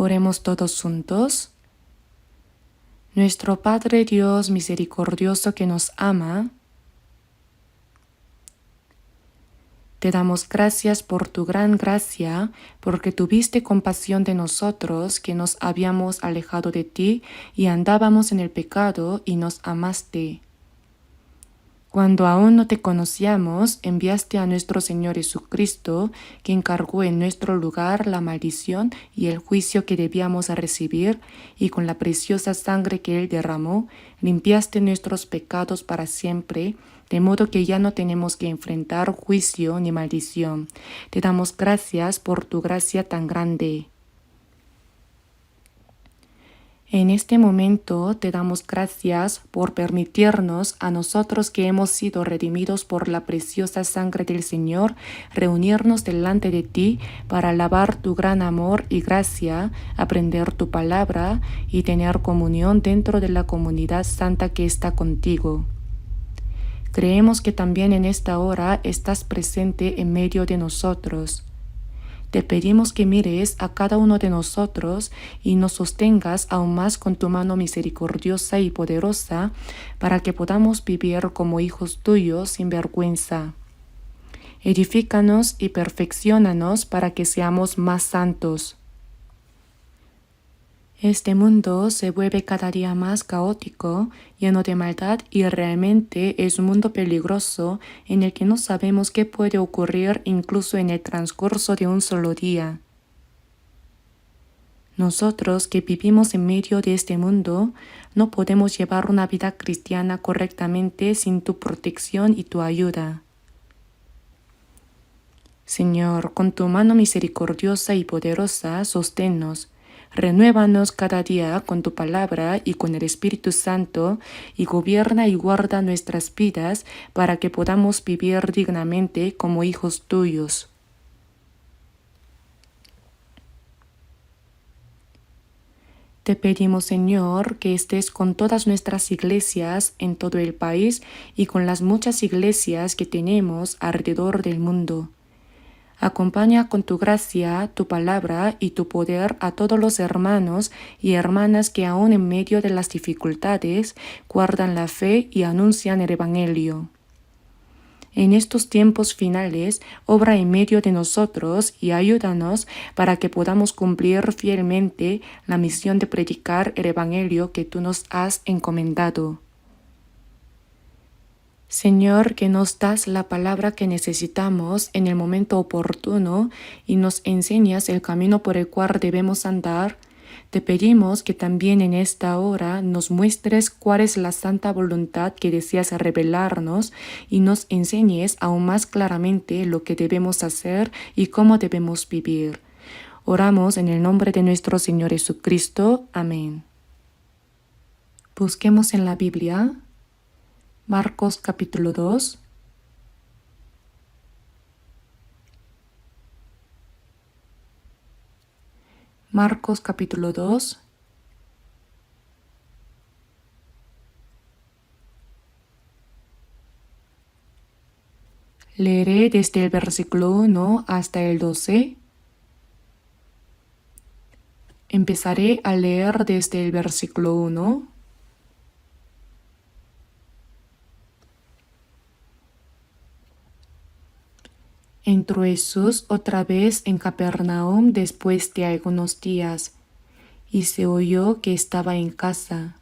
Oremos todos juntos. Nuestro Padre Dios misericordioso que nos ama, te damos gracias por tu gran gracia, porque tuviste compasión de nosotros que nos habíamos alejado de ti y andábamos en el pecado y nos amaste. Cuando aún no te conocíamos, enviaste a nuestro Señor Jesucristo, quien cargó en nuestro lugar la maldición y el juicio que debíamos recibir, y con la preciosa sangre que Él derramó, limpiaste nuestros pecados para siempre, de modo que ya no tenemos que enfrentar juicio ni maldición. Te damos gracias por tu gracia tan grande. En este momento te damos gracias por permitirnos a nosotros que hemos sido redimidos por la preciosa sangre del Señor, reunirnos delante de ti para alabar tu gran amor y gracia, aprender tu palabra y tener comunión dentro de la comunidad santa que está contigo. Creemos que también en esta hora estás presente en medio de nosotros. Te pedimos que mires a cada uno de nosotros y nos sostengas aún más con tu mano misericordiosa y poderosa para que podamos vivir como hijos tuyos sin vergüenza. Edifícanos y perfecciónanos para que seamos más santos. Este mundo se vuelve cada día más caótico, lleno de maldad y realmente es un mundo peligroso en el que no sabemos qué puede ocurrir incluso en el transcurso de un solo día. Nosotros que vivimos en medio de este mundo no podemos llevar una vida cristiana correctamente sin tu protección y tu ayuda. Señor, con tu mano misericordiosa y poderosa, sosténnos. Renuévanos cada día con tu palabra y con el Espíritu Santo, y gobierna y guarda nuestras vidas para que podamos vivir dignamente como hijos tuyos. Te pedimos, Señor, que estés con todas nuestras iglesias en todo el país y con las muchas iglesias que tenemos alrededor del mundo. Acompaña con tu gracia, tu palabra y tu poder a todos los hermanos y hermanas que aún en medio de las dificultades guardan la fe y anuncian el Evangelio. En estos tiempos finales, obra en medio de nosotros y ayúdanos para que podamos cumplir fielmente la misión de predicar el Evangelio que tú nos has encomendado. Señor, que nos das la palabra que necesitamos en el momento oportuno y nos enseñas el camino por el cual debemos andar, te pedimos que también en esta hora nos muestres cuál es la santa voluntad que deseas revelarnos y nos enseñes aún más claramente lo que debemos hacer y cómo debemos vivir. Oramos en el nombre de nuestro Señor Jesucristo. Amén. Busquemos en la Biblia Marcos capítulo 2. Marcos capítulo 2. Leeré desde el versículo 1 hasta el 12. Empezaré a leer desde el versículo 1. Entró Jesús otra vez en Capernaum después de algunos días, y se oyó que estaba en casa.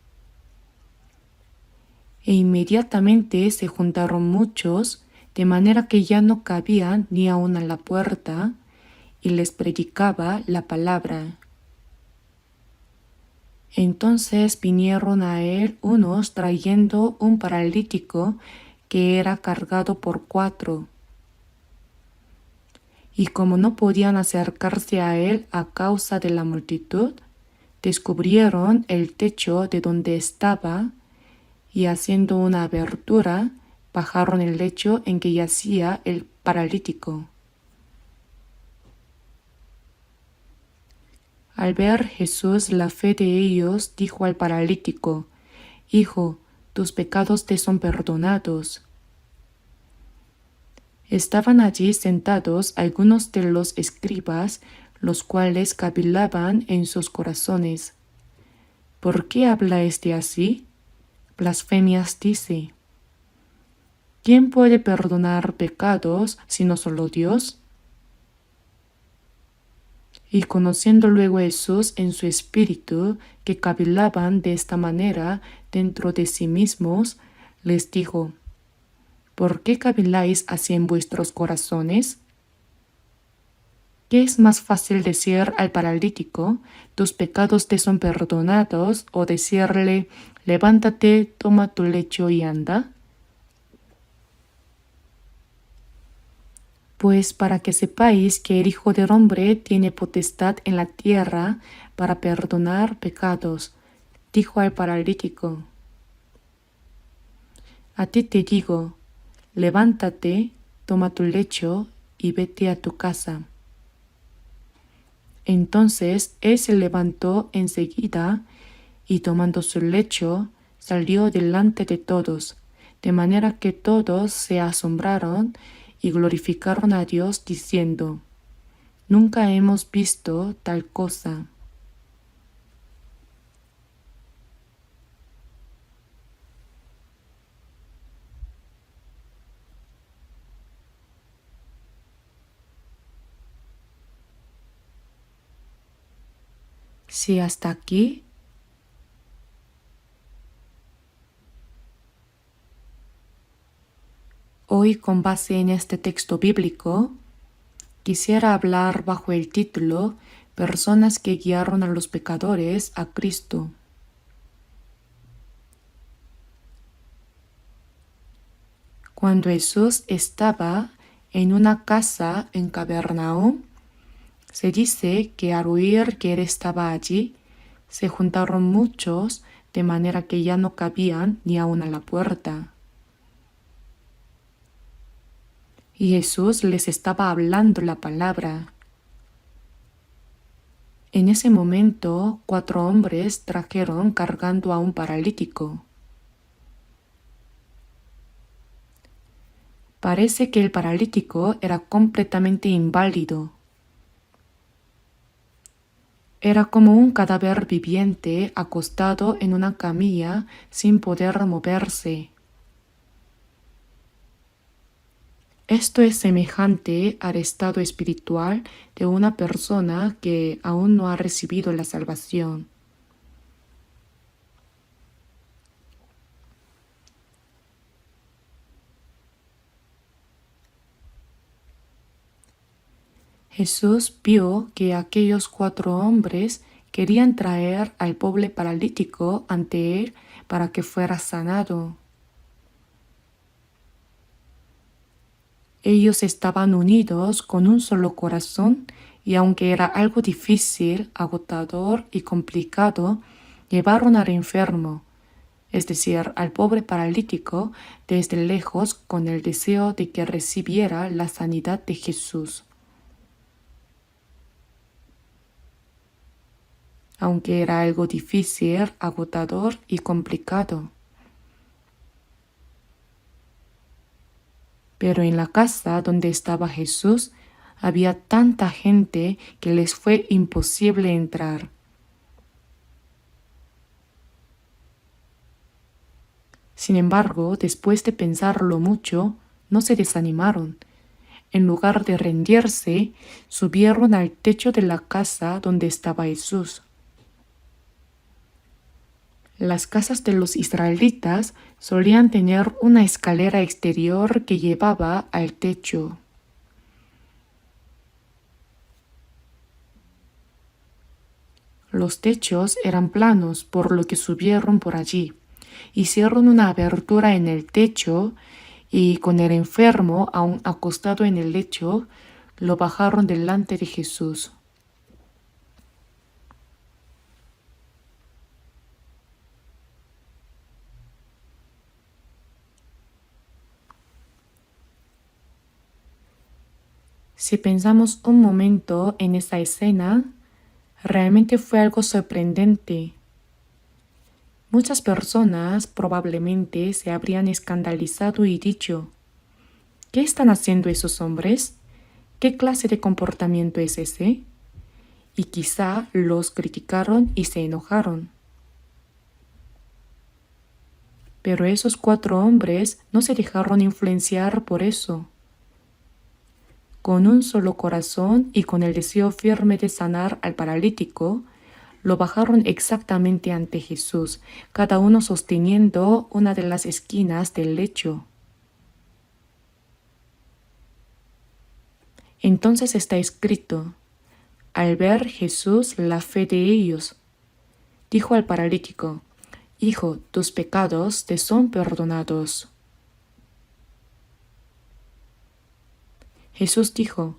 E inmediatamente se juntaron muchos, de manera que ya no cabían ni aun a la puerta, y les predicaba la palabra. Entonces vinieron a él unos trayendo un paralítico que era cargado por 4. Y como no podían acercarse a él a causa de la multitud, descubrieron el techo de donde estaba y haciendo una abertura, bajaron el lecho en que yacía el paralítico. Al ver Jesús la fe de ellos, dijo al paralítico: Hijo, tus pecados te son perdonados. Estaban allí sentados algunos de los escribas, los cuales cavilaban en sus corazones. ¿Por qué habla este así? Blasfemias dice. ¿Quién puede perdonar pecados sino solo Dios? Y conociendo luego Jesús en su espíritu que cavilaban de esta manera dentro de sí mismos, les dijo, ¿por qué caviláis así en vuestros corazones? ¿Qué es más fácil decir al paralítico, tus pecados te son perdonados, o decirle, levántate, toma tu lecho y anda? Pues para que sepáis que el Hijo del Hombre tiene potestad en la tierra para perdonar pecados, dijo al paralítico. A ti te digo, levántate, toma tu lecho y vete a tu casa. Entonces él se levantó enseguida y tomando su lecho salió delante de todos, de manera que todos se asombraron y glorificaron a Dios diciendo, nunca hemos visto tal cosa. Si hasta aquí, hoy con base en este texto bíblico, quisiera hablar bajo el título Personas que guiaron a los pecadores a Cristo. Cuando Jesús estaba en una casa en Capernaum, se dice que al oír que él estaba allí, se juntaron muchos de manera que ya no cabían ni aun a la puerta. Y Jesús les estaba hablando la palabra. En ese momento, 4 hombres trajeron cargando a un paralítico. Parece que el paralítico era completamente inválido. Era como un cadáver viviente acostado en una camilla sin poder moverse. Esto es semejante al estado espiritual de una persona que aún no ha recibido la salvación. Jesús vio que aquellos 4 hombres querían traer al pobre paralítico ante él para que fuera sanado. Ellos estaban unidos con un solo corazón y aunque era algo difícil, agotador y complicado, llevaron al enfermo, es decir, al pobre paralítico, desde lejos con el deseo de que recibiera la sanidad de Jesús. Aunque era algo difícil, agotador y complicado. Pero en la casa donde estaba Jesús había tanta gente que les fue imposible entrar. Sin embargo, después de pensarlo mucho, no se desanimaron. En lugar de rendirse, subieron al techo de la casa donde estaba Jesús. Las casas de los israelitas solían tener una escalera exterior que llevaba al techo. Los techos eran planos, por lo que subieron por allí. Hicieron una abertura en el techo y con el enfermo aún acostado en el lecho, lo bajaron delante de Jesús. Si pensamos un momento en esa escena, realmente fue algo sorprendente. Muchas personas probablemente se habrían escandalizado y dicho, ¿qué están haciendo esos hombres? ¿Qué clase de comportamiento es ese? y quizá los criticaron y se enojaron. Pero esos 4 hombres no se dejaron influenciar por eso. Con un solo corazón y con el deseo firme de sanar al paralítico, lo bajaron exactamente ante Jesús, cada uno sosteniendo una de las esquinas del lecho. Entonces está escrito: al ver Jesús la fe de ellos, dijo al paralítico: Hijo, tus pecados te son perdonados. Jesús dijo: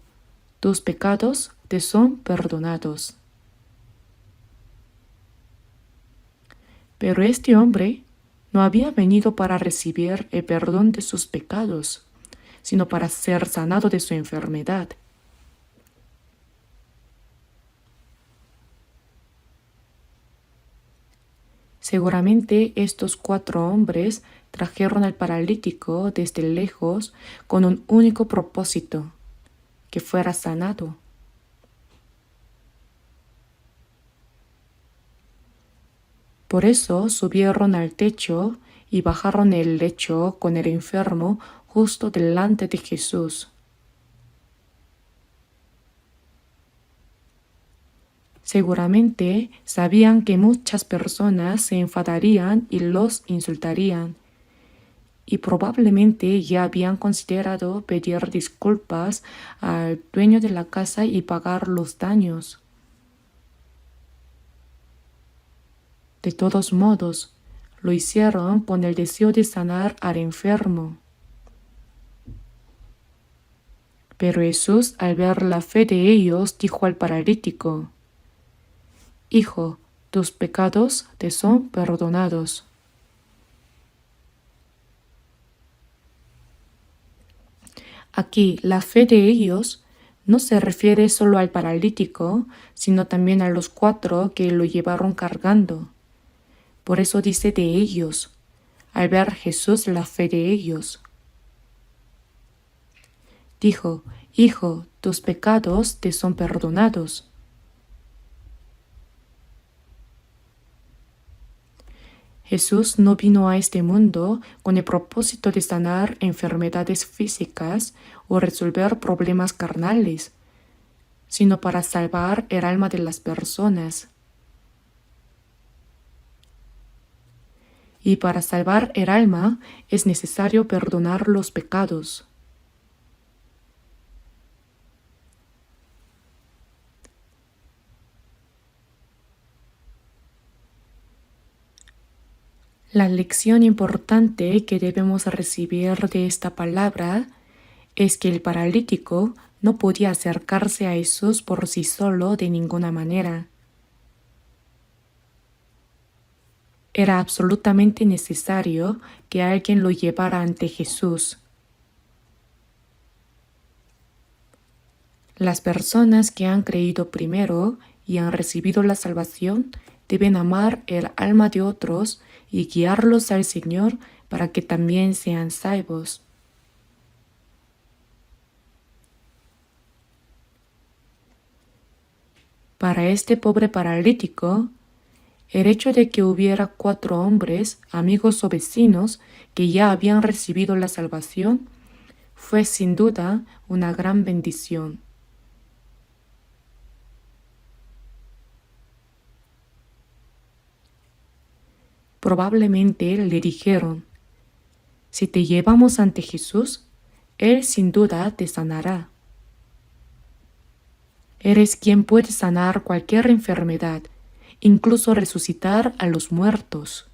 tus pecados te son perdonados. Pero este hombre no había venido para recibir el perdón de sus pecados, sino para ser sanado de su enfermedad. Seguramente estos 4 hombres trajeron al paralítico desde lejos con un único propósito: que fuera sanado. Por eso subieron al techo y bajaron el lecho con el enfermo justo delante de Jesús. Seguramente sabían que muchas personas se enfadarían y los insultarían, y probablemente ya habían considerado pedir disculpas al dueño de la casa y pagar los daños. De todos modos, lo hicieron con el deseo de sanar al enfermo. Pero Jesús, al ver la fe de ellos, dijo al paralítico: Hijo, tus pecados te son perdonados. Aquí la fe de ellos no se refiere solo al paralítico, sino también a los 4 que lo llevaron cargando. Por eso dice de ellos, al ver Jesús la fe de ellos. Dijo: Hijo, tus pecados te son perdonados. Jesús no vino a este mundo con el propósito de sanar enfermedades físicas o resolver problemas carnales, sino para salvar el alma de las personas. Y para salvar el alma es necesario perdonar los pecados. La lección importante que debemos recibir de esta palabra es que el paralítico no podía acercarse a Jesús por sí solo de ninguna manera. Era absolutamente necesario que alguien lo llevara ante Jesús. Las personas que han creído primero y han recibido la salvación deben amar el alma de otros y guiarlos al Señor para que también sean salvos. Para este pobre paralítico, el hecho de que hubiera 4 hombres, amigos o vecinos, que ya habían recibido la salvación, fue sin duda una gran bendición. Probablemente le dijeron: si te llevamos ante Jesús, Él sin duda te sanará. Eres quien puede sanar cualquier enfermedad, incluso resucitar a los muertos.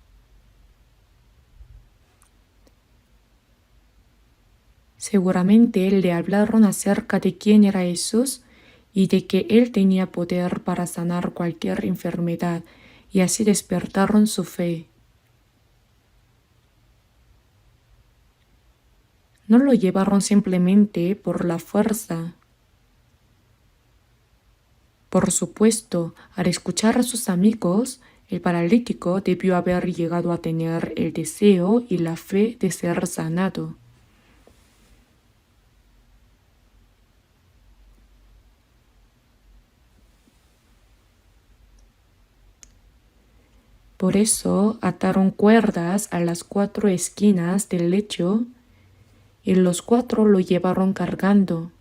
Seguramente le hablaron acerca de quién era Jesús y de que Él tenía poder para sanar cualquier enfermedad, y así despertaron su fe. No lo llevaron simplemente por la fuerza. Por supuesto, al escuchar a sus amigos, el paralítico debió haber llegado a tener el deseo y la fe de ser sanado. Por eso ataron cuerdas a las 4 esquinas del lecho y los 4 lo llevaron cargando.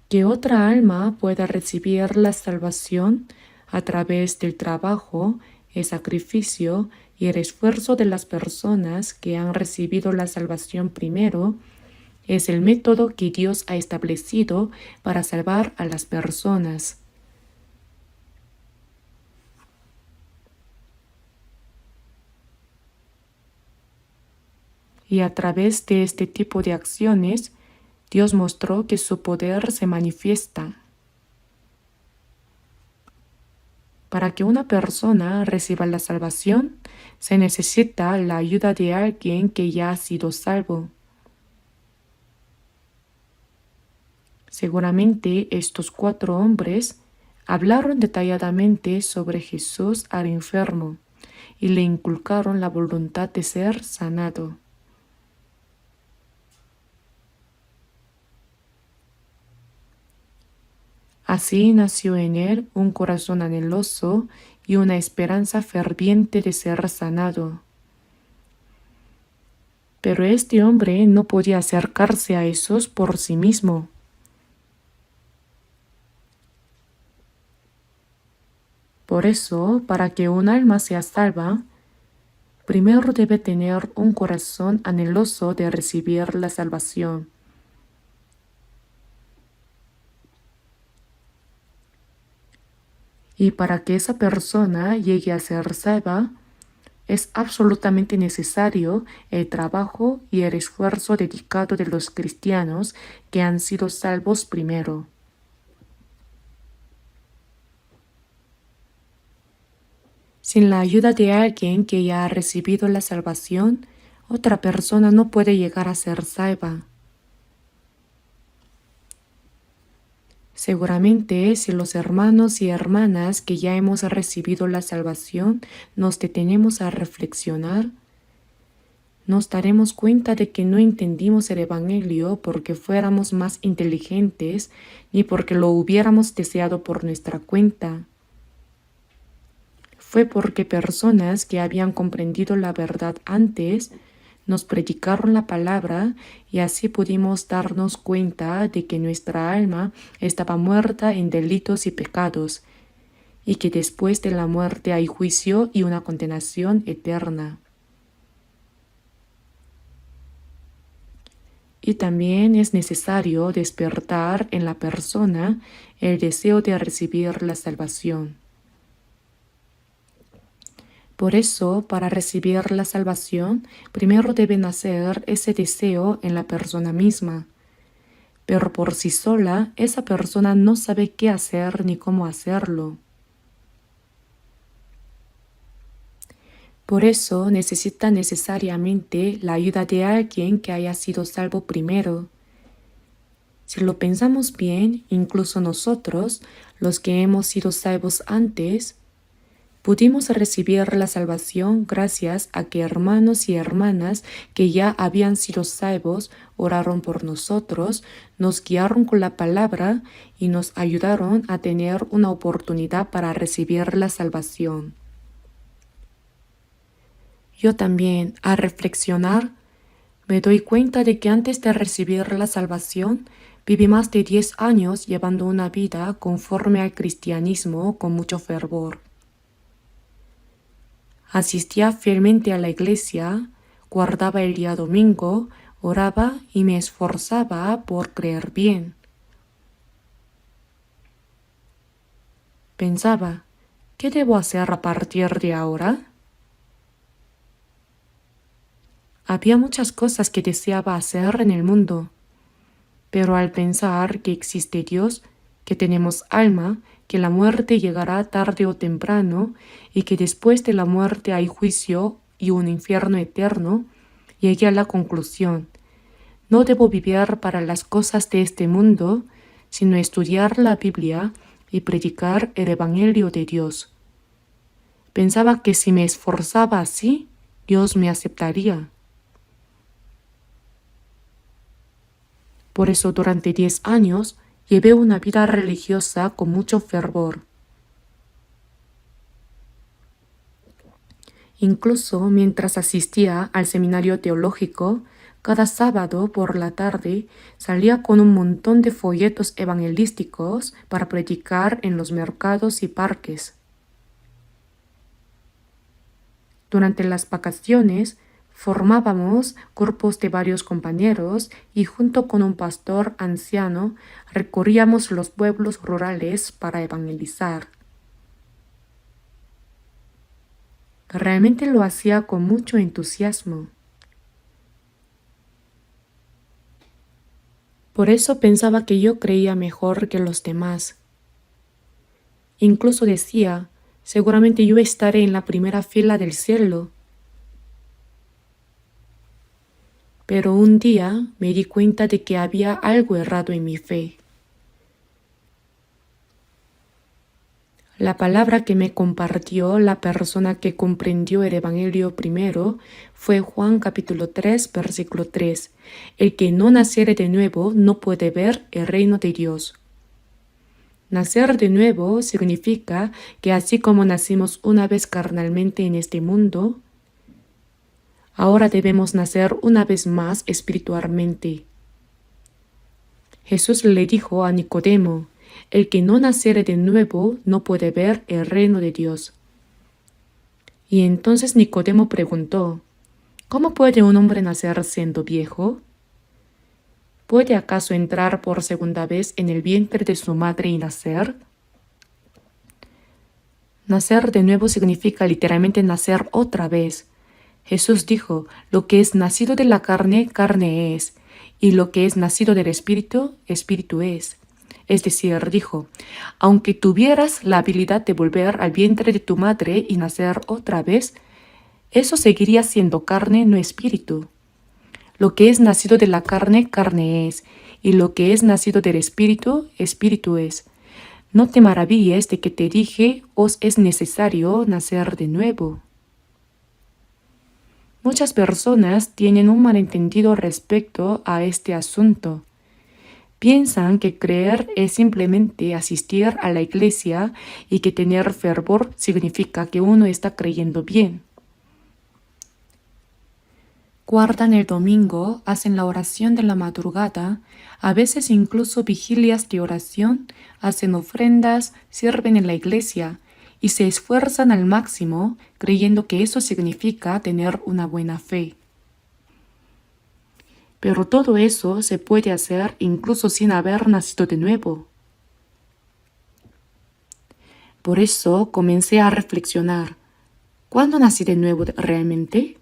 Que otra alma pueda recibir la salvación a través del trabajo, el sacrificio y el esfuerzo de las personas que han recibido la salvación primero, es el método que Dios ha establecido para salvar a las personas. Y a través de este tipo de acciones, Dios mostró que su poder se manifiesta. Para que una persona reciba la salvación, se necesita la ayuda de alguien que ya ha sido salvo. Seguramente estos 4 hombres hablaron detalladamente sobre Jesús al enfermo y le inculcaron la voluntad de ser sanado. Así nació en él un corazón anheloso y una esperanza ferviente de ser sanado. Pero este hombre no podía acercarse a esos por sí mismo. Por eso, para que un alma sea salva, primero debe tener un corazón anheloso de recibir la salvación. Y para que esa persona llegue a ser salva, es absolutamente necesario el trabajo y el esfuerzo dedicado de los cristianos que han sido salvos primero. Sin la ayuda de alguien que ya ha recibido la salvación, otra persona no puede llegar a ser salva. Seguramente, si los hermanos y hermanas que ya hemos recibido la salvación nos detenemos a reflexionar, nos daremos cuenta de que no entendimos el Evangelio porque fuéramos más inteligentes ni porque lo hubiéramos deseado por nuestra cuenta. Fue porque personas que habían comprendido la verdad antes nos predicaron la palabra y así pudimos darnos cuenta de que nuestra alma estaba muerta en delitos y pecados y que después de la muerte hay juicio y una condenación eterna. Y también es necesario despertar en la persona el deseo de recibir la salvación. Por eso, para recibir la salvación, primero debe nacer ese deseo en la persona misma. Pero por sí sola, esa persona no sabe qué hacer ni cómo hacerlo. Por eso necesita necesariamente la ayuda de alguien que haya sido salvo primero. Si lo pensamos bien, incluso nosotros, los que hemos sido salvos antes, pudimos recibir la salvación gracias a que hermanos y hermanas que ya habían sido salvos oraron por nosotros, nos guiaron con la palabra y nos ayudaron a tener una oportunidad para recibir la salvación. Yo también, al reflexionar, me doy cuenta de que antes de recibir la salvación, viví más de 10 años llevando una vida conforme al cristianismo con mucho fervor. Asistía fielmente a la iglesia, guardaba el día domingo, oraba y me esforzaba por creer bien. Pensaba, ¿qué debo hacer a partir de ahora? Había muchas cosas que deseaba hacer en el mundo, pero al pensar que existe Dios, que tenemos alma, que la muerte llegará tarde o temprano y que después de la muerte hay juicio y un infierno eterno, llegué a la conclusión: no debo vivir para las cosas de este mundo, sino estudiar la Biblia y predicar el Evangelio de Dios. Pensaba que si me esforzaba así, Dios me aceptaría. Por eso durante 10 años Llevé una vida religiosa con mucho fervor. Incluso mientras asistía al seminario teológico, cada sábado por la tarde salía con un montón de folletos evangelísticos para predicar en los mercados y parques. Durante las vacaciones formábamos grupos de varios compañeros y junto con un pastor anciano recorríamos los pueblos rurales para evangelizar. Realmente lo hacía con mucho entusiasmo. Por eso pensaba que yo creía mejor que los demás. Incluso decía, seguramente yo estaré en la primera fila del cielo. Pero un día me di cuenta de que había algo errado en mi fe. La palabra que me compartió la persona que comprendió el Evangelio primero fue Juan capítulo 3, versículo 3. El que no naciere de nuevo no puede ver el reino de Dios. Nacer de nuevo significa que así como nacimos una vez carnalmente en este mundo, ahora debemos nacer una vez más espiritualmente. Jesús le dijo a Nicodemo, el que no naciere de nuevo no puede ver el reino de Dios. Y entonces Nicodemo preguntó, ¿cómo puede un hombre nacer siendo viejo? ¿Puede acaso entrar por segunda vez en el vientre de su madre y nacer? Nacer de nuevo significa literalmente nacer otra vez. Jesús dijo, lo que es nacido de la carne, carne es, y lo que es nacido del espíritu, espíritu es. Es decir, dijo, aunque tuvieras la habilidad de volver al vientre de tu madre y nacer otra vez, eso seguiría siendo carne, no espíritu. Lo que es nacido de la carne, carne es, y lo que es nacido del espíritu, espíritu es. No te maravilles de que te dije, os es necesario nacer de nuevo. Muchas personas tienen un malentendido respecto a este asunto. Piensan que creer es simplemente asistir a la iglesia y que tener fervor significa que uno está creyendo bien. Guardan el domingo, hacen la oración de la madrugada, a veces incluso vigilias de oración, hacen ofrendas, sirven en la iglesia y se esfuerzan al máximo creyendo que eso significa tener una buena fe. Pero todo eso se puede hacer incluso sin haber nacido de nuevo. Por eso comencé a reflexionar, ¿cuándo nací de nuevo realmente?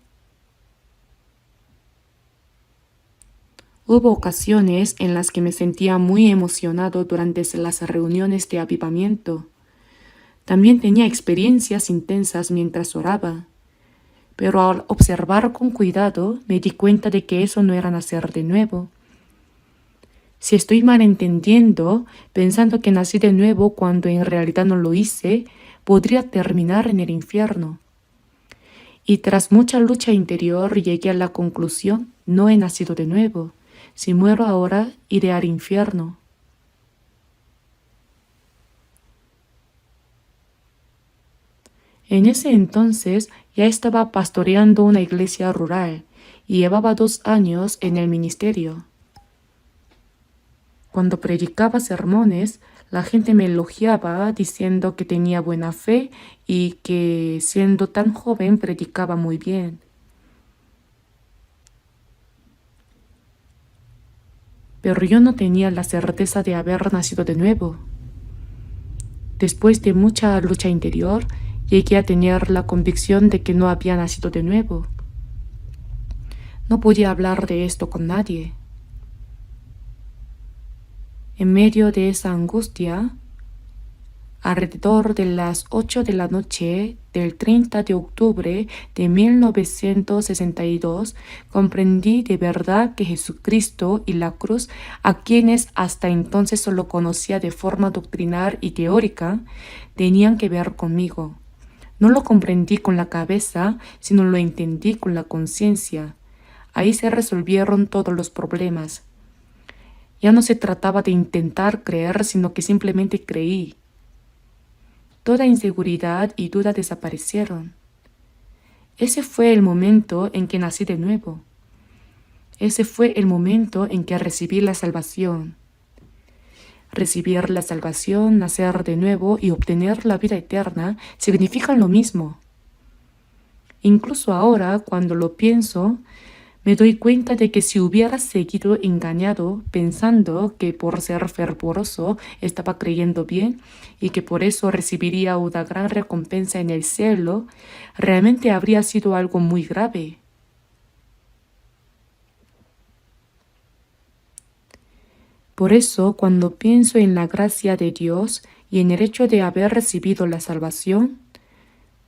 Hubo ocasiones en las que me sentía muy emocionado durante las reuniones de avivamiento. También tenía experiencias intensas mientras oraba. Pero al observar con cuidado me di cuenta de que eso no era nacer de nuevo. Si estoy malentendiendo, pensando que nací de nuevo cuando en realidad no lo hice, podría terminar en el infierno. Y tras mucha lucha interior llegué a la conclusión, no he nacido de nuevo. Si muero ahora, iré al infierno. En ese entonces ya estaba pastoreando una iglesia rural y llevaba 2 años en el ministerio. Cuando predicaba sermones, la gente me elogiaba diciendo que tenía buena fe y que siendo tan joven predicaba muy bien. Pero yo no tenía la certeza de haber nacido de nuevo. Después de mucha lucha interior, llegué a tener la convicción de que no había nacido de nuevo. No podía hablar de esto con nadie. En medio de esa angustia, alrededor de las 8 de la noche del 30 de octubre de 1962, comprendí de verdad que Jesucristo y la cruz, a quienes hasta entonces solo conocía de forma doctrinal y teórica, tenían que ver conmigo. No lo comprendí con la cabeza, sino lo entendí con la conciencia. Ahí se resolvieron todos los problemas. Ya no se trataba de intentar creer, sino que simplemente creí. Toda inseguridad y duda desaparecieron. Ese fue el momento en que nací de nuevo. Ese fue el momento en que recibí la salvación. Recibir la salvación, nacer de nuevo y obtener la vida eterna significan lo mismo. Incluso ahora, cuando lo pienso, me doy cuenta de que si hubiera seguido engañado pensando que por ser fervoroso estaba creyendo bien y que por eso recibiría una gran recompensa en el cielo, realmente habría sido algo muy grave. Por eso, cuando pienso en la gracia de Dios y en el hecho de haber recibido la salvación,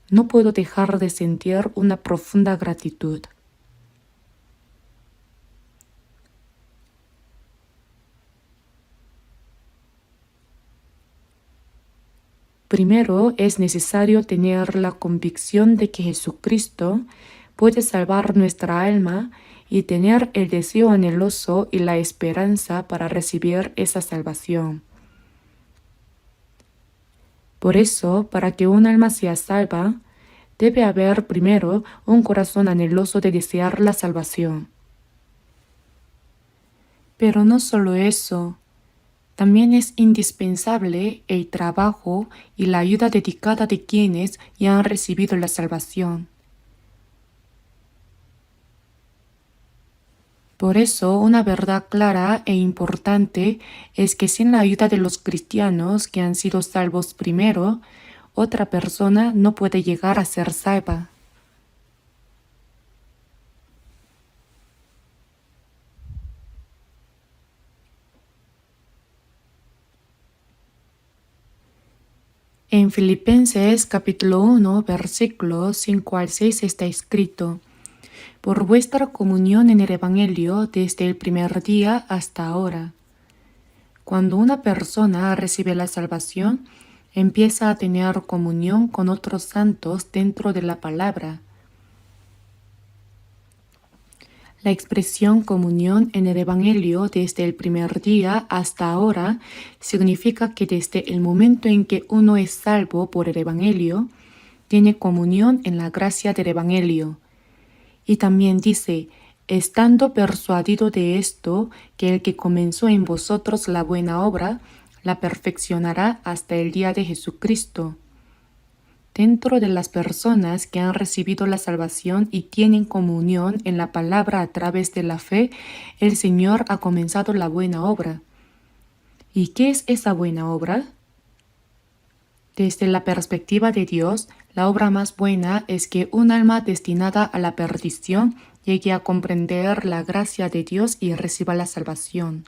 no puedo dejar de sentir una profunda gratitud. Primero, es necesario tener la convicción de que Jesucristo puede salvar nuestra alma y tener el deseo anheloso y la esperanza para recibir esa salvación. Por eso, para que un alma sea salva, debe haber primero un corazón anheloso de desear la salvación. Pero no solo eso, también es indispensable el trabajo y la ayuda dedicada de quienes ya han recibido la salvación. Por eso, una verdad clara e importante es que sin la ayuda de los cristianos que han sido salvos primero, otra persona no puede llegar a ser salva. En Filipenses capítulo 1, versículos 5 al 6 está escrito: por vuestra comunión en el Evangelio desde el primer día hasta ahora. Cuando una persona recibe la salvación, empieza a tener comunión con otros santos dentro de la palabra. La expresión comunión en el Evangelio desde el primer día hasta ahora significa que desde el momento en que uno es salvo por el Evangelio, tiene comunión en la gracia del Evangelio. Y también dice, estando persuadido de esto, que el que comenzó en vosotros la buena obra, la perfeccionará hasta el día de Jesucristo. Dentro de las personas que han recibido la salvación y tienen comunión en la palabra a través de la fe, el Señor ha comenzado la buena obra. ¿Y qué es esa buena obra? Desde la perspectiva de Dios, la obra más buena es que un alma destinada a la perdición llegue a comprender la gracia de Dios y reciba la salvación.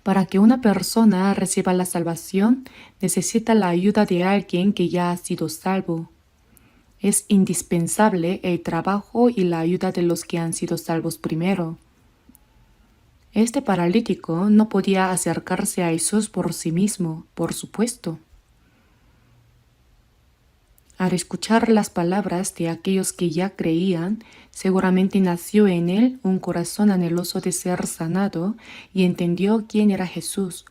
Para que una persona reciba la salvación, necesita la ayuda de alguien que ya ha sido salvo. Es indispensable el trabajo y la ayuda de los que han sido salvos primero. Este paralítico no podía acercarse a Jesús por sí mismo, por supuesto. Al escuchar las palabras de aquellos que ya creían, seguramente nació en él un corazón anheloso de ser sanado y entendió quién era Jesús.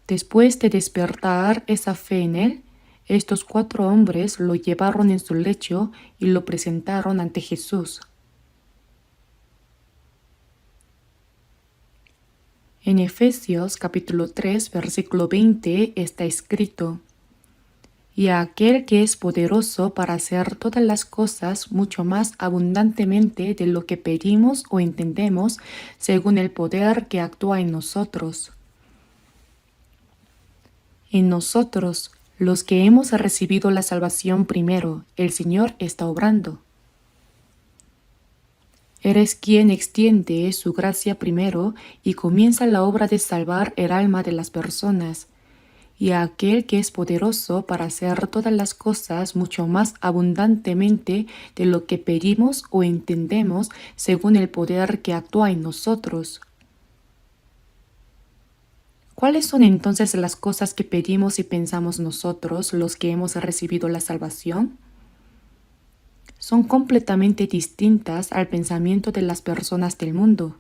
Después de despertar esa fe en él, estos 4 hombres lo llevaron en su lecho y lo presentaron ante Jesús. En Efesios capítulo 3, versículo 20 está escrito: y a aquel que es poderoso para hacer todas las cosas mucho más abundantemente de lo que pedimos o entendemos, según el poder que actúa en nosotros. En nosotros, los que hemos recibido la salvación primero, el Señor está obrando. Eres quien extiende su gracia primero y comienza la obra de salvar el alma de las personas, y a aquel que es poderoso para hacer todas las cosas mucho más abundantemente de lo que pedimos o entendemos, según el poder que actúa en nosotros. ¿Cuáles son entonces las cosas que pedimos y pensamos nosotros, los que hemos recibido la salvación? son completamente distintas al pensamiento de las personas del mundo.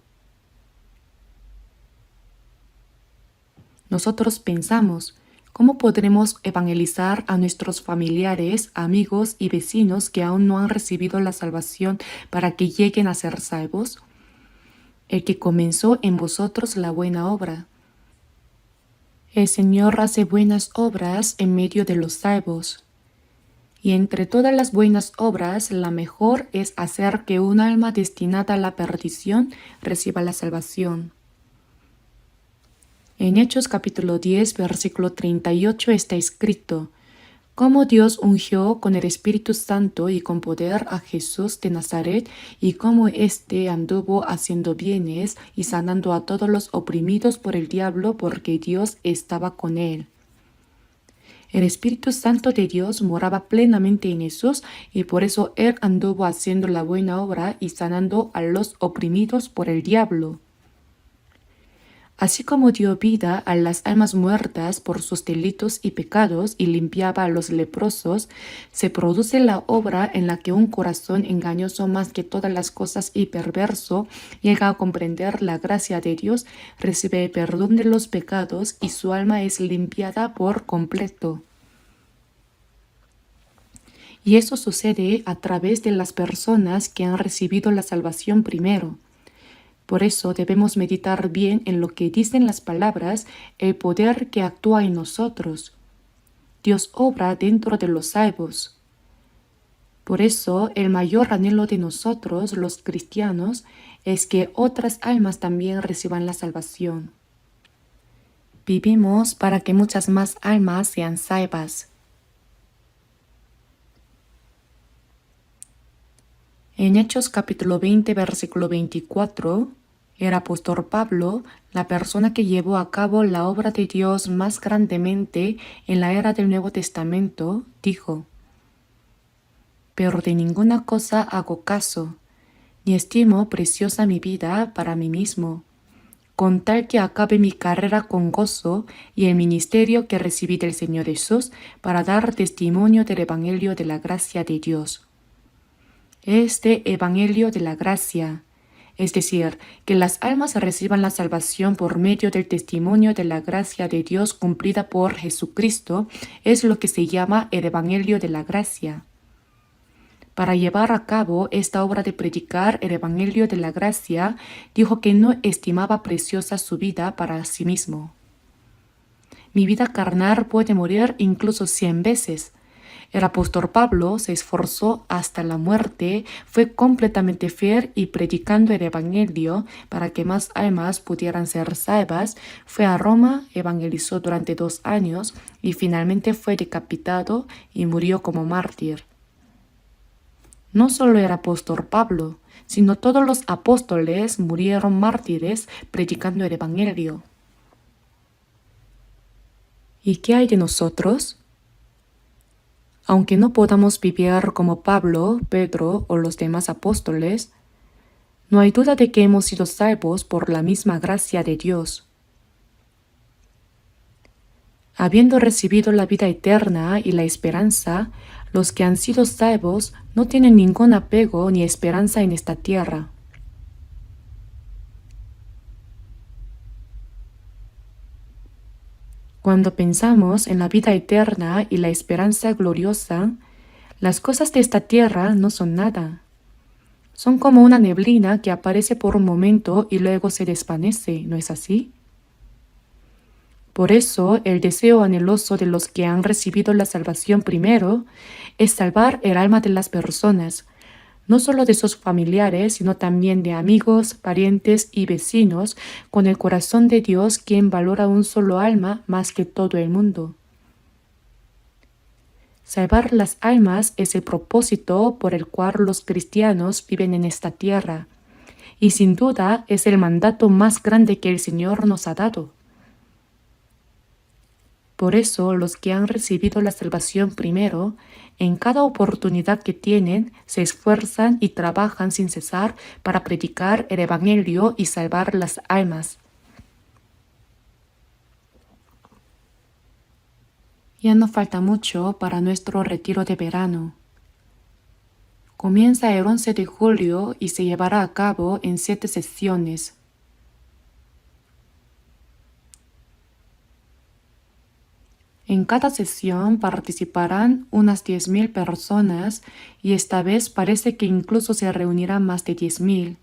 Nosotros pensamos, ¿cómo podremos evangelizar a nuestros familiares, amigos y vecinos que aún no han recibido la salvación para que lleguen a ser salvos? El que comenzó en vosotros la buena obra. El Señor hace buenas obras en medio de los salvos. Y entre todas las buenas obras, la mejor es hacer que un alma destinada a la perdición reciba la salvación. En Hechos capítulo 10, versículo 38 está escrito: cómo Dios ungió con el Espíritu Santo y con poder a Jesús de Nazaret, y cómo éste anduvo haciendo bienes y sanando a todos los oprimidos por el diablo, porque Dios estaba con él. El Espíritu Santo de Dios moraba plenamente en Jesús, y por eso él anduvo haciendo la buena obra y sanando a los oprimidos por el diablo. Así como dio vida a las almas muertas por sus delitos y pecados y limpiaba a los leprosos, se produce la obra en la que un corazón engañoso más que todas las cosas y perverso llega a comprender la gracia de Dios, recibe el perdón de los pecados y su alma es limpiada por completo. Y eso sucede a través de las personas que han recibido la salvación primero. Por eso debemos meditar bien en lo que dicen las palabras, el poder que actúa en nosotros. Dios obra dentro de los salvos. Por eso el mayor anhelo de nosotros, los cristianos, es que otras almas también reciban la salvación. Vivimos para que muchas más almas sean salvas. En Hechos capítulo 20, versículo 24, el apóstol Pablo, la persona que llevó a cabo la obra de Dios más grandemente en la era del Nuevo Testamento, dijo: pero de ninguna cosa hago caso, ni estimo preciosa mi vida para mí mismo, con tal que acabe mi carrera con gozo y el ministerio que recibí del Señor Jesús para dar testimonio del Evangelio de la gracia de Dios. Este Evangelio de la gracia, es decir, que las almas reciban la salvación por medio del testimonio de la gracia de Dios cumplida por Jesucristo, es lo que se llama el Evangelio de la gracia. Para llevar a cabo esta obra de predicar el Evangelio de la gracia, dijo que no estimaba preciosa su vida para sí mismo. Mi vida carnal puede morir incluso 100 veces. El apóstol Pablo se esforzó hasta la muerte, fue completamente fiel y predicando el Evangelio para que más almas pudieran ser salvas, fue a Roma, evangelizó durante 2 años y finalmente fue decapitado y murió como mártir. No solo el apóstol Pablo, sino todos los apóstoles murieron mártires predicando el Evangelio. ¿Y qué hay de nosotros? Aunque no podamos vivir como Pablo, Pedro o los demás apóstoles, no hay duda de que hemos sido salvos por la misma gracia de Dios. Habiendo recibido la vida eterna y la esperanza, los que han sido salvos no tienen ningún apego ni esperanza en esta tierra. Cuando pensamos en la vida eterna y la esperanza gloriosa, las cosas de esta tierra no son nada. Son como una neblina que aparece por un momento y luego se desvanece, ¿no es así? Por eso, el deseo anheloso de los que han recibido la salvación primero es salvar el alma de las personas, no solo de sus familiares, sino también de amigos, parientes y vecinos, con el corazón de Dios, quien valora un solo alma más que todo el mundo. Salvar las almas es el propósito por el cual los cristianos viven en esta tierra, y sin duda es el mandato más grande que el Señor nos ha dado. Por eso los que han recibido la salvación primero, en cada oportunidad que tienen, se esfuerzan y trabajan sin cesar para predicar el Evangelio y salvar las almas. Ya no falta mucho para nuestro retiro de verano. Comienza el 11 de julio y se llevará a cabo en 7 sesiones. En cada sesión participarán unas 10.000 personas y esta vez parece que incluso se reunirán más de 10.000.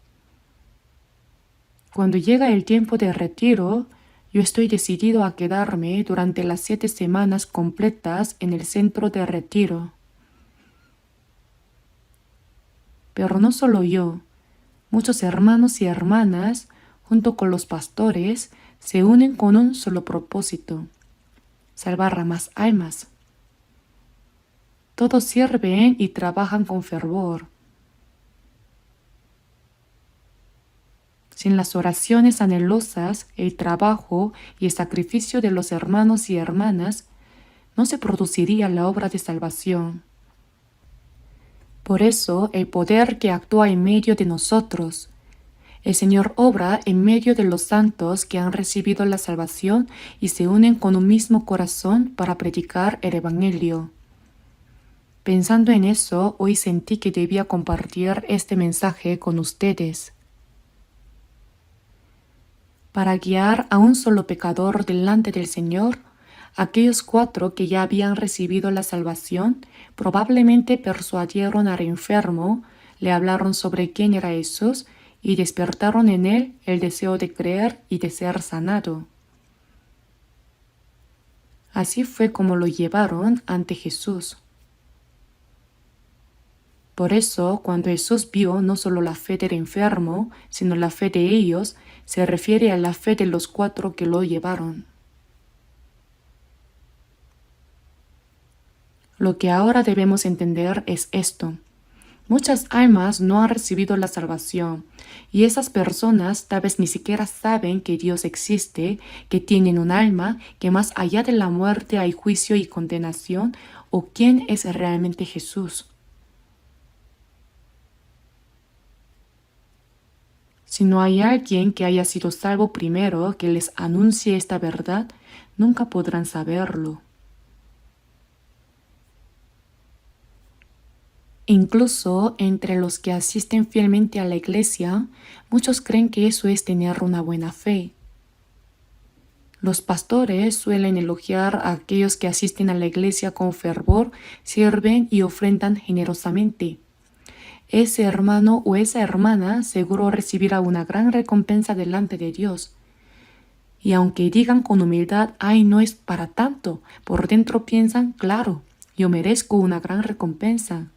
Cuando llega el tiempo de retiro, yo estoy decidido a quedarme durante las 7 semanas completas en el centro de retiro. Pero no solo yo, muchos hermanos y hermanas, junto con los pastores, se unen con un solo propósito: salvar a más almas. Todos sirven y trabajan con fervor. Sin las oraciones anhelosas, el trabajo y el sacrificio de los hermanos y hermanas, no se produciría la obra de salvación. Por eso, el poder que actúa en medio de nosotros, el Señor obra en medio de los santos que han recibido la salvación y se unen con un mismo corazón para predicar el Evangelio. Pensando en eso, hoy sentí que debía compartir este mensaje con ustedes. Para guiar a un solo pecador delante del Señor, aquellos 4 que ya habían recibido la salvación probablemente persuadieron al enfermo, le hablaron sobre quién era Jesús y despertaron en él el deseo de creer y de ser sanado. Así fue como lo llevaron ante Jesús. Por eso, cuando Jesús vio no solo la fe del enfermo, sino la fe de ellos, se refiere a la fe de los 4 que lo llevaron. Lo que ahora debemos entender es esto. Muchas almas no han recibido la salvación y esas personas tal vez ni siquiera saben que Dios existe, que tienen un alma, que más allá de la muerte hay juicio y condenación, o quién es realmente Jesús. Si no hay alguien que haya sido salvo primero que les anuncie esta verdad, nunca podrán saberlo. Incluso entre los que asisten fielmente a la iglesia, muchos creen que eso es tener una buena fe. Los pastores suelen elogiar a aquellos que asisten a la iglesia con fervor, sirven y ofrendan generosamente. Ese hermano o esa hermana seguro recibirá una gran recompensa delante de Dios. Y aunque digan con humildad, ay, no es para tanto, por dentro piensan, claro, yo merezco una gran recompensa.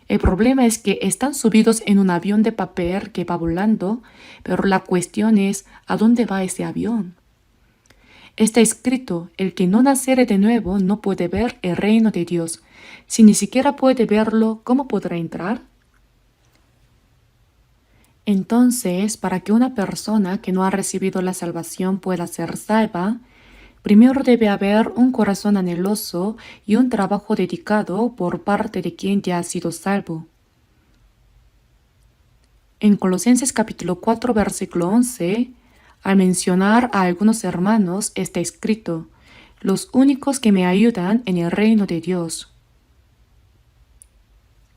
El problema es que están subidos en un avión de papel que va volando, pero la cuestión es, ¿a dónde va ese avión? Está escrito, el que no naciere de nuevo no puede ver el reino de Dios. Si ni siquiera puede verlo, ¿cómo podrá entrar? Entonces, para que una persona que no ha recibido la salvación pueda ser salva, primero debe haber un corazón anheloso y un trabajo dedicado por parte de quien ya ha sido salvo. En Colosenses capítulo 4, versículo 11, al mencionar a algunos hermanos está escrito, los únicos que me ayudan en el reino de Dios.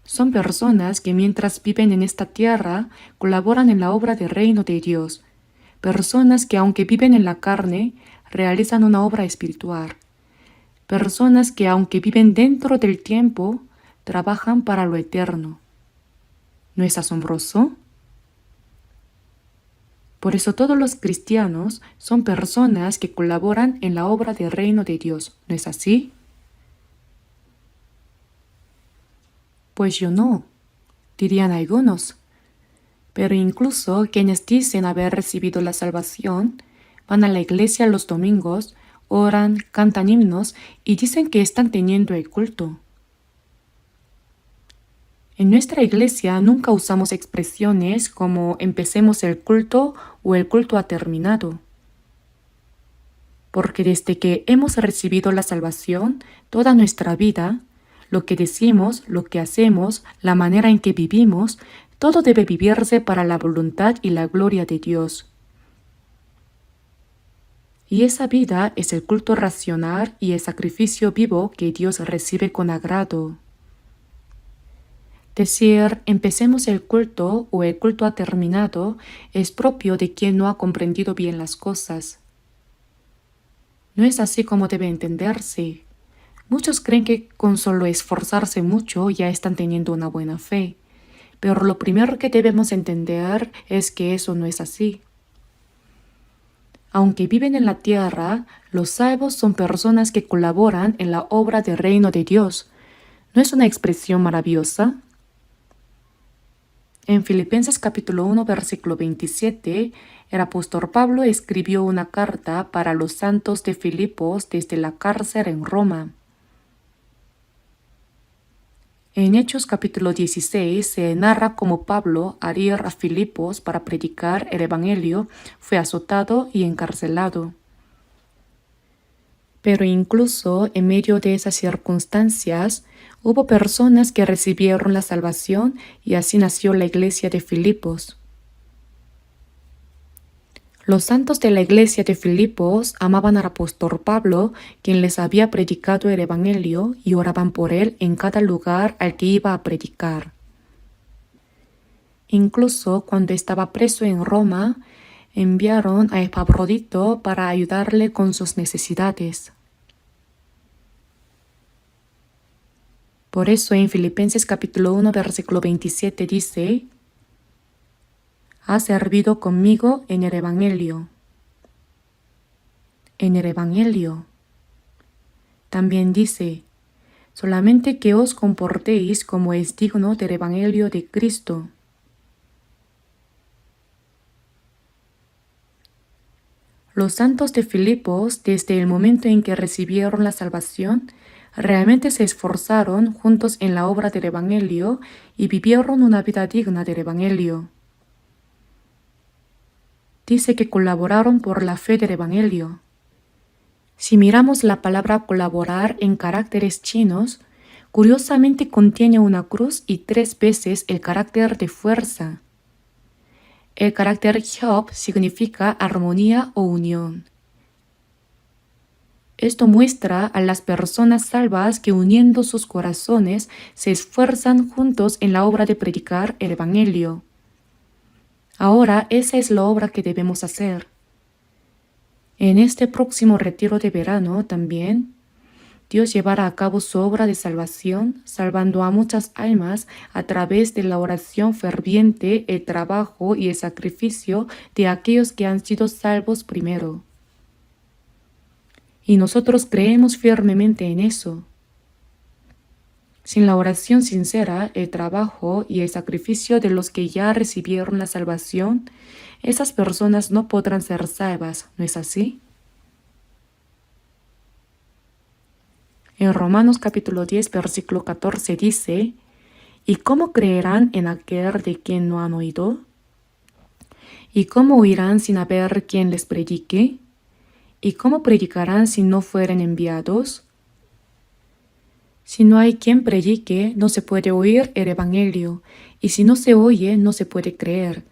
Son personas que mientras viven en esta tierra colaboran en la obra del reino de Dios. Personas que aunque viven en la carne, realizan una obra espiritual. Personas que aunque viven dentro del tiempo, trabajan para lo eterno. ¿No es asombroso? Por eso todos los cristianos son personas que colaboran en la obra del reino de Dios. ¿No es así? Pues yo no, dirían algunos. Pero incluso quienes dicen haber recibido la salvación, van a la iglesia los domingos, oran, cantan himnos y dicen que están teniendo el culto. En nuestra iglesia nunca usamos expresiones como empecemos el culto o el culto ha terminado. Porque desde que hemos recibido la salvación, toda nuestra vida, lo que decimos, lo que hacemos, la manera en que vivimos, todo debe vivirse para la voluntad y la gloria de Dios. Y esa vida es el culto racional y el sacrificio vivo que Dios recibe con agrado. Decir empecemos el culto o el culto ha terminado es propio de quien no ha comprendido bien las cosas. No es así como debe entenderse. Muchos creen que con solo esforzarse mucho ya están teniendo una buena fe, pero lo primero que debemos entender es que eso no es así. Aunque viven en la tierra, los salvos son personas que colaboran en la obra del reino de Dios. ¿No es una expresión maravillosa? En Filipenses capítulo 1, versículo 27, el apóstol Pablo escribió una carta para los santos de Filipos desde la cárcel en Roma. En Hechos capítulo 16 se narra cómo Pablo, al ir a Filipos para predicar el Evangelio, fue azotado y encarcelado. Pero incluso en medio de esas circunstancias, hubo personas que recibieron la salvación y así nació la iglesia de Filipos. Los santos de la iglesia de Filipos amaban al apóstol Pablo, quien les había predicado el Evangelio, y oraban por él en cada lugar al que iba a predicar. Incluso cuando estaba preso en Roma, enviaron a Epafrodito para ayudarle con sus necesidades. Por eso en Filipenses capítulo 1, versículo 27 dice: ha servido conmigo en el Evangelio. En el Evangelio. También dice: solamente que os comportéis como es digno del Evangelio de Cristo. Los santos de Filipos, desde el momento en que recibieron la salvación, realmente se esforzaron juntos en la obra del Evangelio y vivieron una vida digna del Evangelio. Dice que colaboraron por la fe del Evangelio. Si miramos la palabra colaborar en caracteres chinos, curiosamente contiene una cruz y 3 veces el carácter de fuerza. El carácter 협 significa armonía o unión. Esto muestra a las personas salvas que uniendo sus corazones se esfuerzan juntos en la obra de predicar el Evangelio. Ahora esa es la obra que debemos hacer. En este próximo retiro de verano también, Dios llevará a cabo su obra de salvación, salvando a muchas almas a través de la oración ferviente, el trabajo y el sacrificio de aquellos que han sido salvos primero. Y nosotros creemos firmemente en eso. Sin la oración sincera, el trabajo y el sacrificio de los que ya recibieron la salvación, esas personas no podrán ser salvas, ¿no es así? En Romanos capítulo 10, versículo 14 dice: ¿y cómo creerán en aquel de quien no han oído? ¿Y cómo oirán sin haber quien les predique? ¿Y cómo predicarán si no fueren enviados? Si no hay quien predique, no se puede oír el Evangelio, y si no se oye, no se puede creer,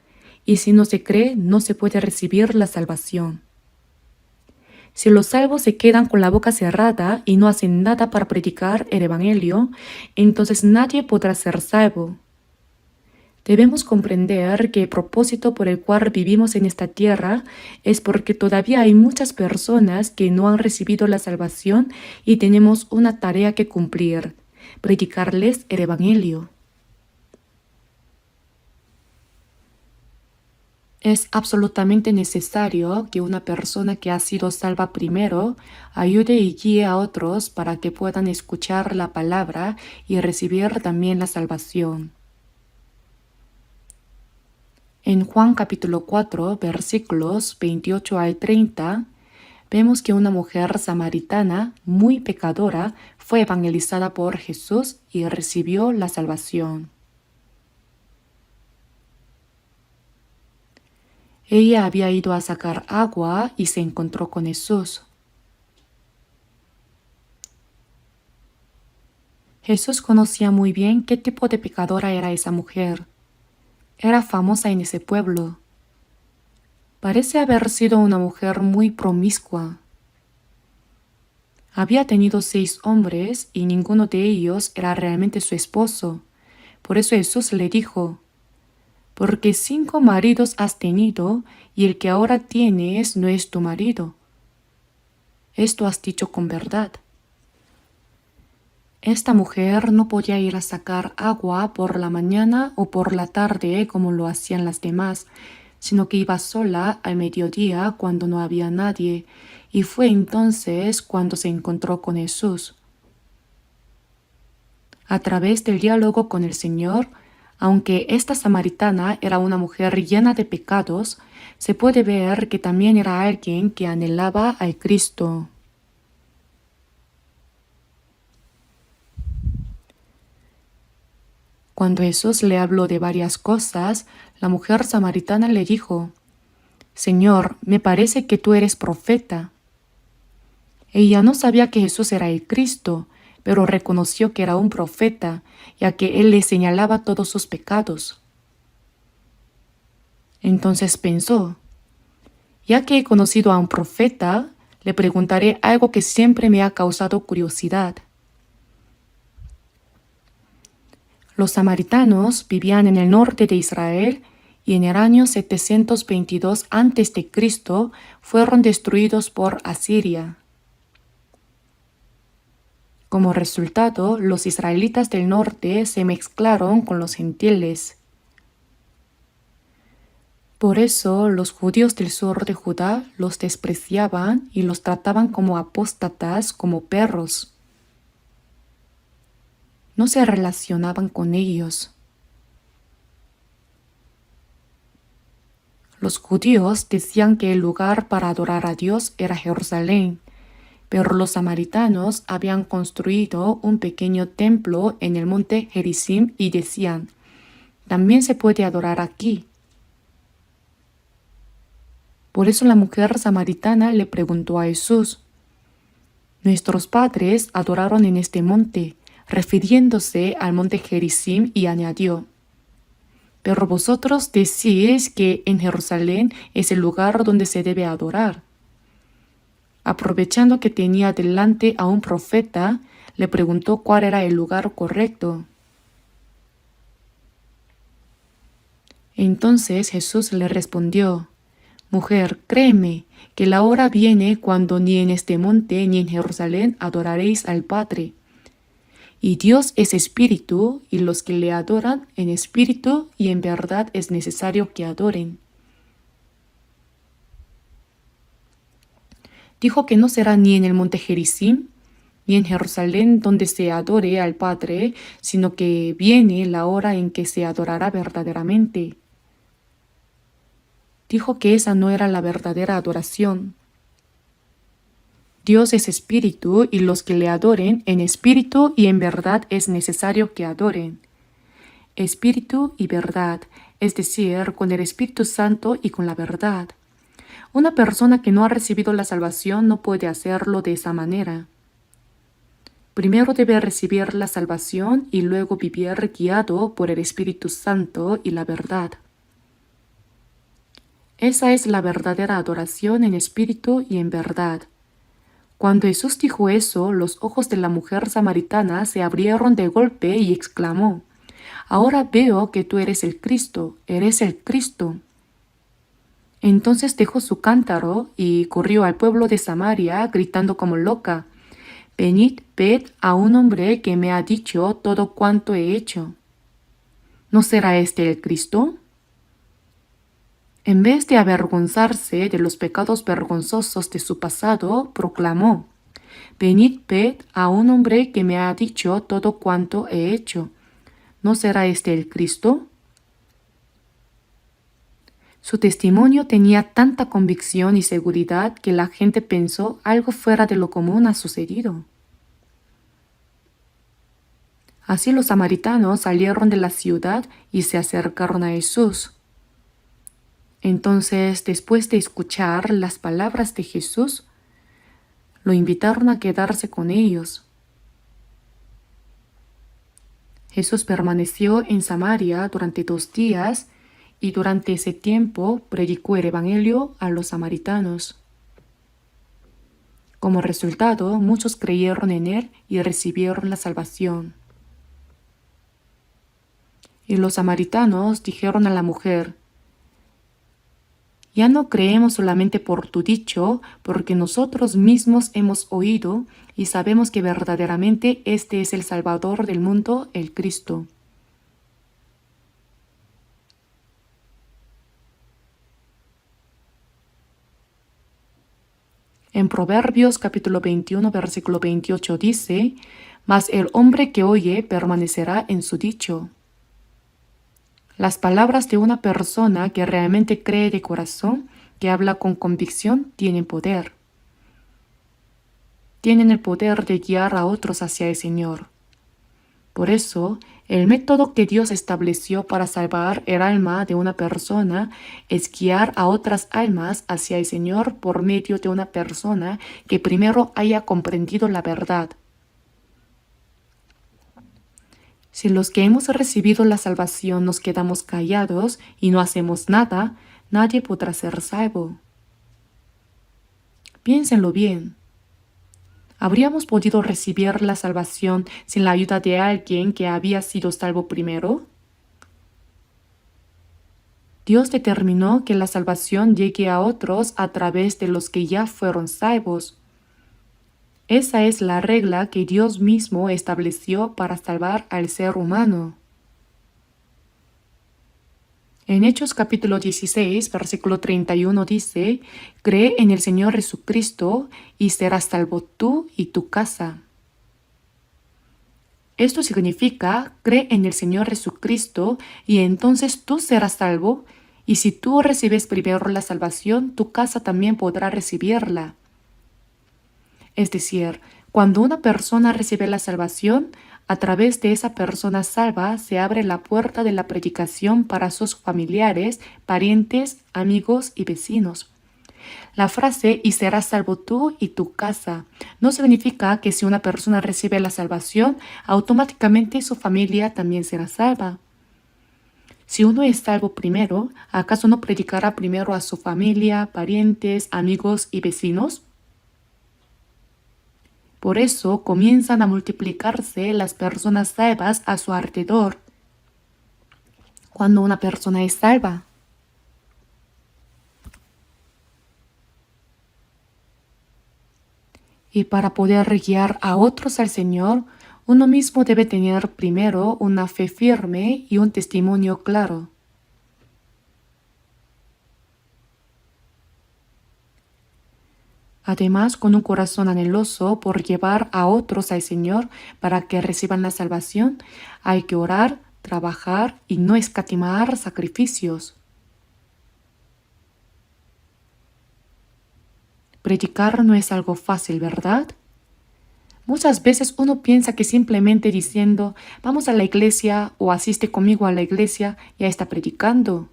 y si no se cree, no se puede recibir la salvación. Si los salvos se quedan con la boca cerrada y no hacen nada para predicar el Evangelio, entonces nadie podrá ser salvo. Debemos comprender que el propósito por el cual vivimos en esta tierra es porque todavía hay muchas personas que no han recibido la salvación y tenemos una tarea que cumplir: predicarles el Evangelio. Es absolutamente necesario que una persona que ha sido salva primero ayude y guíe a otros para que puedan escuchar la palabra y recibir también la salvación. En Juan capítulo 4, versículos 28 al 30, vemos que una mujer samaritana muy pecadora fue evangelizada por Jesús y recibió la salvación. Ella había ido a sacar agua y se encontró con Jesús. Jesús conocía muy bien qué tipo de pecadora era esa mujer. Era famosa en ese pueblo. Parece haber sido una mujer muy promiscua. Había tenido 6 hombres y ninguno de ellos era realmente su esposo, Por eso Jesús le dijo: porque 5 maridos has tenido, y el que ahora tienes no es tu marido. Esto has dicho con verdad. Esta mujer no podía ir a sacar agua por la mañana o por la tarde como lo hacían las demás, sino que iba sola al mediodía cuando no había nadie, y fue entonces cuando se encontró con Jesús. A través del diálogo con el Señor, aunque esta samaritana era una mujer llena de pecados, se puede ver que también era alguien que anhelaba al Cristo. Cuando Jesús le habló de varias cosas, la mujer samaritana le dijo: Señor, me parece que tú eres profeta. Ella no sabía que Jesús era el Cristo, pero reconoció que era un profeta, ya que él le señalaba todos sus pecados. Entonces pensó: ya que he conocido a un profeta, le preguntaré algo que siempre me ha causado curiosidad. Los samaritanos vivían en el norte de Israel y en el año 722 a.C. fueron destruidos por Asiria. Como resultado, los israelitas del norte se mezclaron con los gentiles. Por eso los judíos del sur de Judá los despreciaban y los trataban como apóstatas, como perros. No se relacionaban con ellos. Los judíos decían que el lugar para adorar a Dios era Jerusalén, pero los samaritanos habían construido un pequeño templo en el monte Gerizim y decían: también se puede adorar aquí. Por eso la mujer samaritana le preguntó a Jesús: nuestros padres adoraron en este monte, refiriéndose al monte Gerizim, y añadió: pero vosotros decís que en Jerusalén es el lugar donde se debe adorar. Aprovechando que tenía delante a un profeta, le preguntó cuál era el lugar correcto. Entonces Jesús le respondió: mujer, créeme que la hora viene cuando ni en este monte ni en Jerusalén adoraréis al Padre. Y Dios es espíritu, y los que le adoran en espíritu y en verdad es necesario que adoren. Dijo que no será ni en el monte Gerizim, ni en Jerusalén donde se adore al Padre, sino que viene la hora en que se adorará verdaderamente. Dijo que esa no era la verdadera adoración. Dios es espíritu, y los que le adoren en espíritu y en verdad es necesario que adoren. Espíritu y verdad, es decir, con el Espíritu Santo y con la verdad. Una persona que no ha recibido la salvación no puede hacerlo de esa manera. Primero debe recibir la salvación y luego vivir guiado por el Espíritu Santo y la verdad. Esa es la verdadera adoración en espíritu y en verdad. Cuando Jesús dijo eso, los ojos de la mujer samaritana se abrieron de golpe y exclamó: ahora veo que tú eres el Cristo, eres el Cristo. Entonces dejó su cántaro y corrió al pueblo de Samaria gritando como loca: venid, ved a un hombre que me ha dicho todo cuanto he hecho. ¿No será este el Cristo? En vez de avergonzarse de los pecados vergonzosos de su pasado, proclamó: venid, ved a un hombre que me ha dicho todo cuanto he hecho. ¿No será este el Cristo? Su testimonio tenía tanta convicción y seguridad que la gente pensó algo fuera de lo común ha sucedido. Así los samaritanos salieron de la ciudad y se acercaron a Jesús. Entonces, después de escuchar las palabras de Jesús, lo invitaron a quedarse con ellos. Jesús permaneció en Samaria durante 2 días y durante ese tiempo predicó el Evangelio a los samaritanos. Como resultado, muchos creyeron en él y recibieron la salvación. Y los samaritanos dijeron a la mujer: ya no creemos solamente por tu dicho, porque nosotros mismos hemos oído y sabemos que verdaderamente este es el Salvador del mundo, el Cristo. En Proverbios capítulo 21, versículo 28 dice: mas el hombre que oye permanecerá en su dicho. Las palabras de una persona que realmente cree de corazón, que habla con convicción, tienen poder. Tienen el poder de guiar a otros hacia el Señor. Por eso, el método que Dios estableció para salvar el alma de una persona es guiar a otras almas hacia el Señor por medio de una persona que primero haya comprendido la verdad. Si los que hemos recibido la salvación nos quedamos callados y no hacemos nada, nadie podrá ser salvo. Piénsenlo bien. ¿Habríamos podido recibir la salvación sin la ayuda de alguien que había sido salvo primero? Dios determinó que la salvación llegue a otros a través de los que ya fueron salvos. Esa es la regla que Dios mismo estableció para salvar al ser humano. En Hechos capítulo 16, versículo 31 dice: cree en el Señor Jesucristo y serás salvo tú y tu casa. Esto significa: cree en el Señor Jesucristo y entonces tú serás salvo, y si tú recibes primero la salvación, tu casa también podrá recibirla. Es decir, cuando una persona recibe la salvación, a través de esa persona salva se abre la puerta de la predicación para sus familiares, parientes, amigos y vecinos. La frase "y serás salvo tú y tu casa" no significa que si una persona recibe la salvación, automáticamente su familia también será salva. Si uno es salvo primero, ¿acaso no predicará primero a su familia, parientes, amigos y vecinos? Por eso comienzan a multiplicarse las personas salvas a su alrededor. Cuando una persona es salva, y para poder guiar a otros al Señor, uno mismo debe tener primero una fe firme y un testimonio claro. Además, con un corazón anheloso por llevar a otros al Señor para que reciban la salvación, hay que orar, trabajar y no escatimar sacrificios. Predicar no es algo fácil, ¿verdad? Muchas veces uno piensa que simplemente diciendo "vamos a la iglesia" o "asiste conmigo a la iglesia" ya está predicando.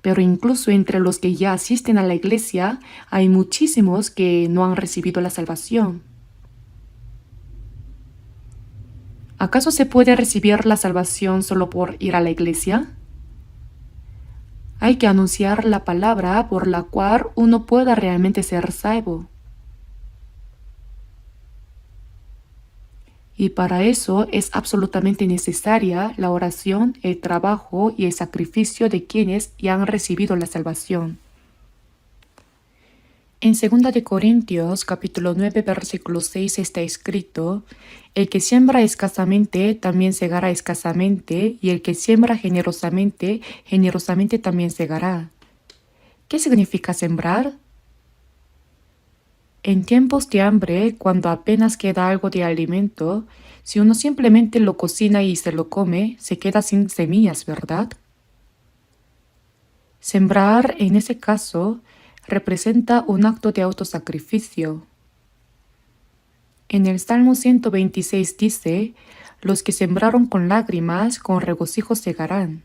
Pero incluso entre los que ya asisten a la iglesia, hay muchísimos que no han recibido la salvación. ¿Acaso se puede recibir la salvación solo por ir a la iglesia? Hay que anunciar la palabra por la cual uno pueda realmente ser salvo. Y para eso es absolutamente necesaria la oración, el trabajo y el sacrificio de quienes ya han recibido la salvación. En 2 de Corintios capítulo 9 versículo 6 está escrito: el que siembra escasamente también segará escasamente, y el que siembra generosamente, generosamente también segará. ¿Qué significa sembrar? En tiempos de hambre, cuando apenas queda algo de alimento, si uno simplemente lo cocina y se lo come, se queda sin semillas, ¿verdad? Sembrar, en ese caso, representa un acto de autosacrificio. En el Salmo 126 dice: los que sembraron con lágrimas, con regocijo segarán.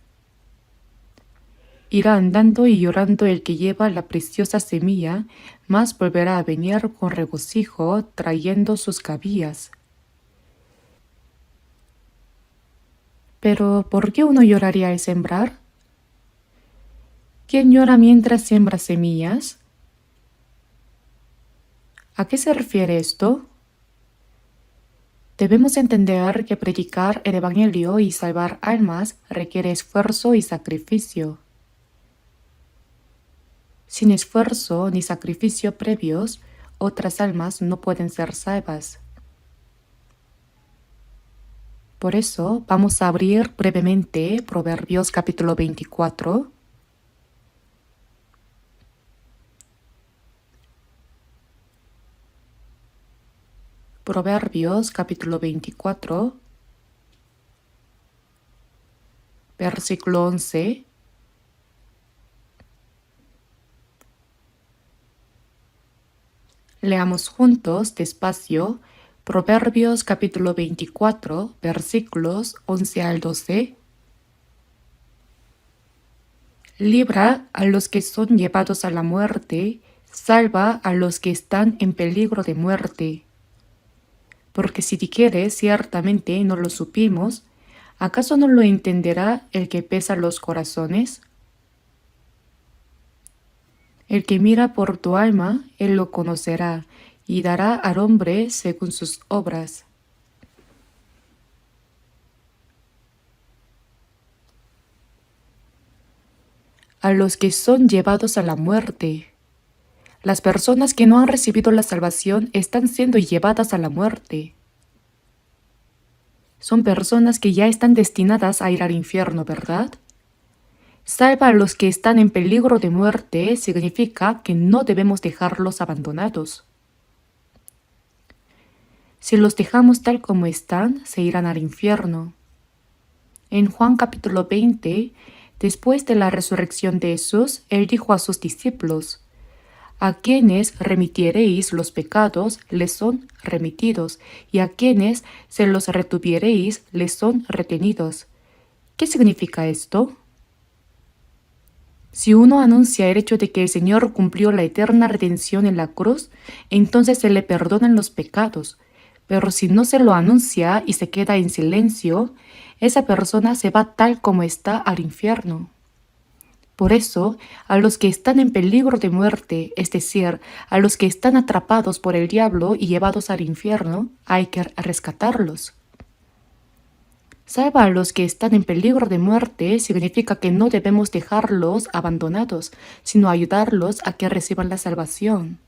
Irá andando y llorando el que lleva la preciosa semilla, mas volverá a venir con regocijo trayendo sus cabillas. Pero, ¿por qué uno lloraría al sembrar? ¿Quién llora mientras siembra semillas? ¿A qué se refiere esto? Debemos entender que predicar el Evangelio y salvar almas requiere esfuerzo y sacrificio. Sin esfuerzo ni sacrificio previos, otras almas no pueden ser salvas. Por eso vamos a abrir brevemente Proverbios capítulo 24. Proverbios capítulo 24, versículo 11. Leamos juntos despacio Proverbios capítulo 24, versículos 11 al 12. Libra a los que son llevados a la muerte, salva a los que están en peligro de muerte. Porque si dijeres ciertamente no lo supimos, ¿acaso no lo entenderá el que pesa los corazones? El que mira por tu alma, él lo conocerá, y dará al hombre según sus obras. A los que son llevados a la muerte. Las personas que no han recibido la salvación están siendo llevadas a la muerte. Son personas que ya están destinadas a ir al infierno, ¿verdad? Salva a los que están en peligro de muerte significa que no debemos dejarlos abandonados. Si los dejamos tal como están, se irán al infierno. En Juan capítulo 20, después de la resurrección de Jesús, él dijo a sus discípulos: a quienes remitiereis los pecados, les son remitidos, y a quienes se los retuviereis, les son retenidos. ¿Qué significa esto? Si uno anuncia el hecho de que el Señor cumplió la eterna redención en la cruz, entonces se le perdonan los pecados. Pero si no se lo anuncia y se queda en silencio, esa persona se va tal como está al infierno. Por eso, a los que están en peligro de muerte, es decir, a los que están atrapados por el diablo y llevados al infierno, hay que rescatarlos. Salva a los que están en peligro de muerte significa que no debemos dejarlos abandonados, sino ayudarlos a que reciban la salvación.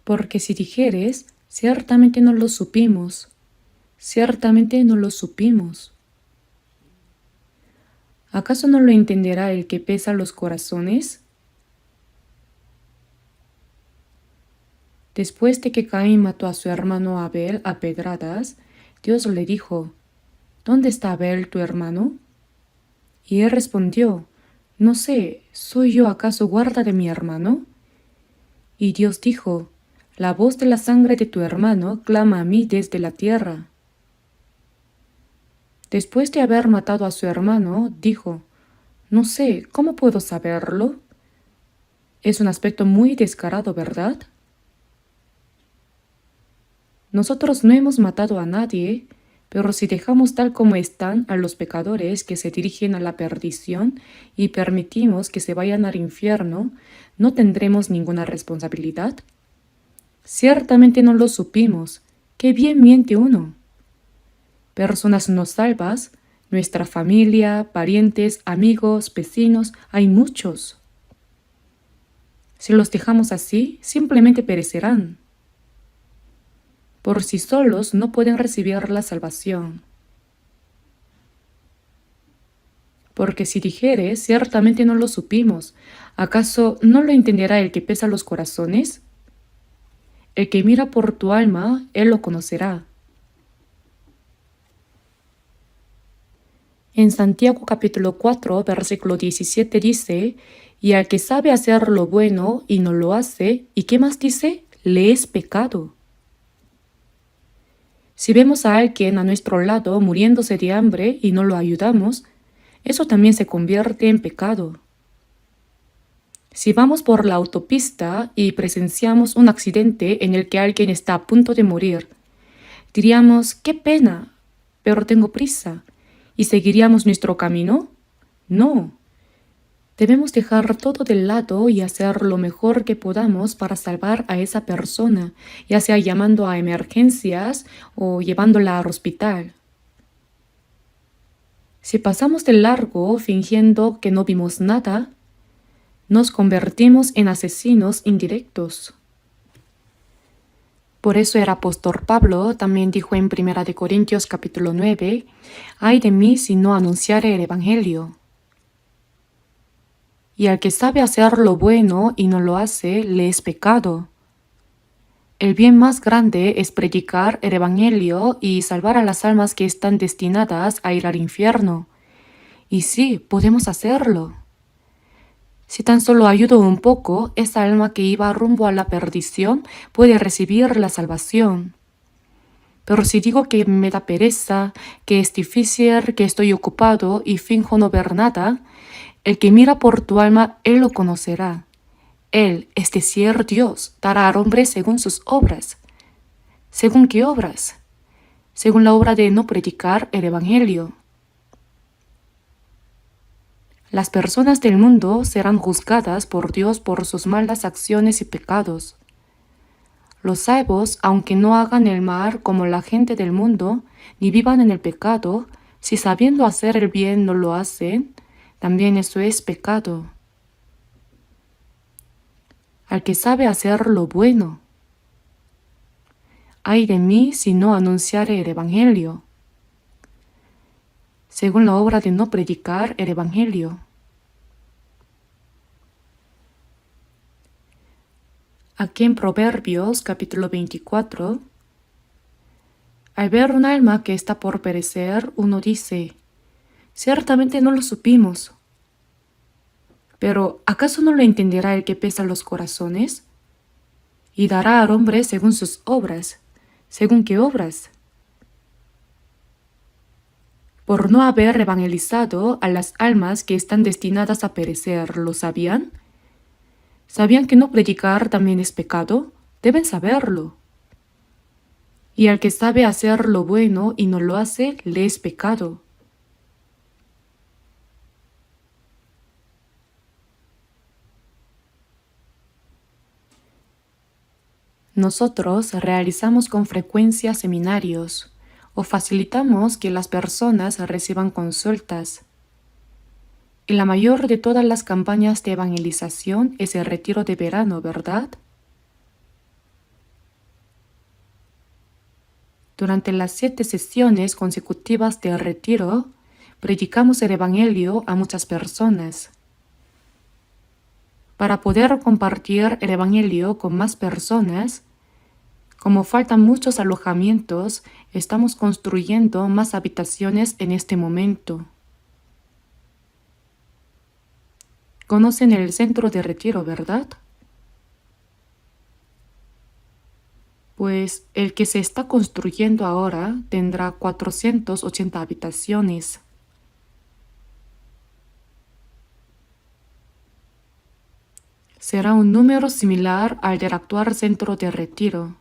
Porque si dijeres, ciertamente no lo supimos, ciertamente no lo supimos. ¿Acaso no lo entenderá el que pesa los corazones? Después de que Caín mató a su hermano Abel a pedradas, Dios le dijo: ¿Dónde está Abel tu hermano? Y él respondió: No sé, ¿soy yo acaso guarda de mi hermano? Y Dios dijo: La voz de la sangre de tu hermano clama a mí desde la tierra. Después de haber matado a su hermano, dijo: No sé, ¿cómo puedo saberlo? Es un aspecto muy descarado, ¿verdad? Nosotros no hemos matado a nadie, pero si dejamos tal como están a los pecadores que se dirigen a la perdición y permitimos que se vayan al infierno, ¿no tendremos ninguna responsabilidad? Ciertamente no lo supimos. ¡Qué bien miente uno! Personas no salvas, nuestra familia, parientes, amigos, vecinos, hay muchos. Si los dejamos así, simplemente perecerán. Por sí solos no pueden recibir la salvación. Porque si dijeres, ciertamente no lo supimos, ¿acaso no lo entenderá el que pesa los corazones? El que mira por tu alma, él lo conocerá. En Santiago capítulo 4, versículo 17 dice: y al que sabe hacer lo bueno y no lo hace, ¿y qué más dice? Le es pecado. Si vemos a alguien a nuestro lado muriéndose de hambre y no lo ayudamos, eso también se convierte en pecado. Si vamos por la autopista y presenciamos un accidente en el que alguien está a punto de morir, diríamos: qué pena, pero tengo prisa. ¿Y seguiríamos nuestro camino? No. Debemos dejar todo de lado y hacer lo mejor que podamos para salvar a esa persona, ya sea llamando a emergencias o llevándola al hospital. Si pasamos de largo fingiendo que no vimos nada, nos convertimos en asesinos indirectos. Por eso el apóstol Pablo también dijo en 1 Corintios capítulo 9, «Ay de mí si no anunciare el Evangelio». Y al que sabe hacer lo bueno y no lo hace, le es pecado. El bien más grande es predicar el Evangelio y salvar a las almas que están destinadas a ir al infierno. Y sí, podemos hacerlo. Si tan solo ayudo un poco, esa alma que iba rumbo a la perdición puede recibir la salvación. Pero si digo que me da pereza, que es difícil, que estoy ocupado y finjo no ver nada, el que mira por tu alma, él lo conocerá. Él, es decir, Dios, dará al hombre según sus obras. ¿Según qué obras? Según la obra de no predicar el Evangelio. Las personas del mundo serán juzgadas por Dios por sus malas acciones y pecados. Los salvos, aunque no hagan el mal como la gente del mundo, ni vivan en el pecado, si sabiendo hacer el bien no lo hacen, también eso es pecado. Al que sabe hacer lo bueno. Ay de mí si no anunciare el Evangelio. Según la obra de no predicar el Evangelio. Aquí en Proverbios capítulo 24, al ver un alma que está por perecer, uno dice, ciertamente no lo supimos. Pero ¿acaso no lo entenderá el que pesa los corazones? Y dará al hombre según sus obras. ¿Según qué obras? Por no haber evangelizado a las almas que están destinadas a perecer, ¿lo sabían? ¿Sabían que no predicar también es pecado? Deben saberlo. Y al que sabe hacer lo bueno y no lo hace, le es pecado. Nosotros realizamos con frecuencia seminarios o facilitamos que las personas reciban consultas. Y la mayor de todas las campañas de evangelización es el retiro de verano, ¿verdad? Durante las 7 sesiones consecutivas del retiro, predicamos el Evangelio a muchas personas. Para poder compartir el Evangelio con más personas, como faltan muchos alojamientos, estamos construyendo más habitaciones en este momento. Conocen el centro de retiro, ¿verdad? Pues el que se está construyendo ahora tendrá 480 habitaciones. Será un número similar al del actual centro de retiro.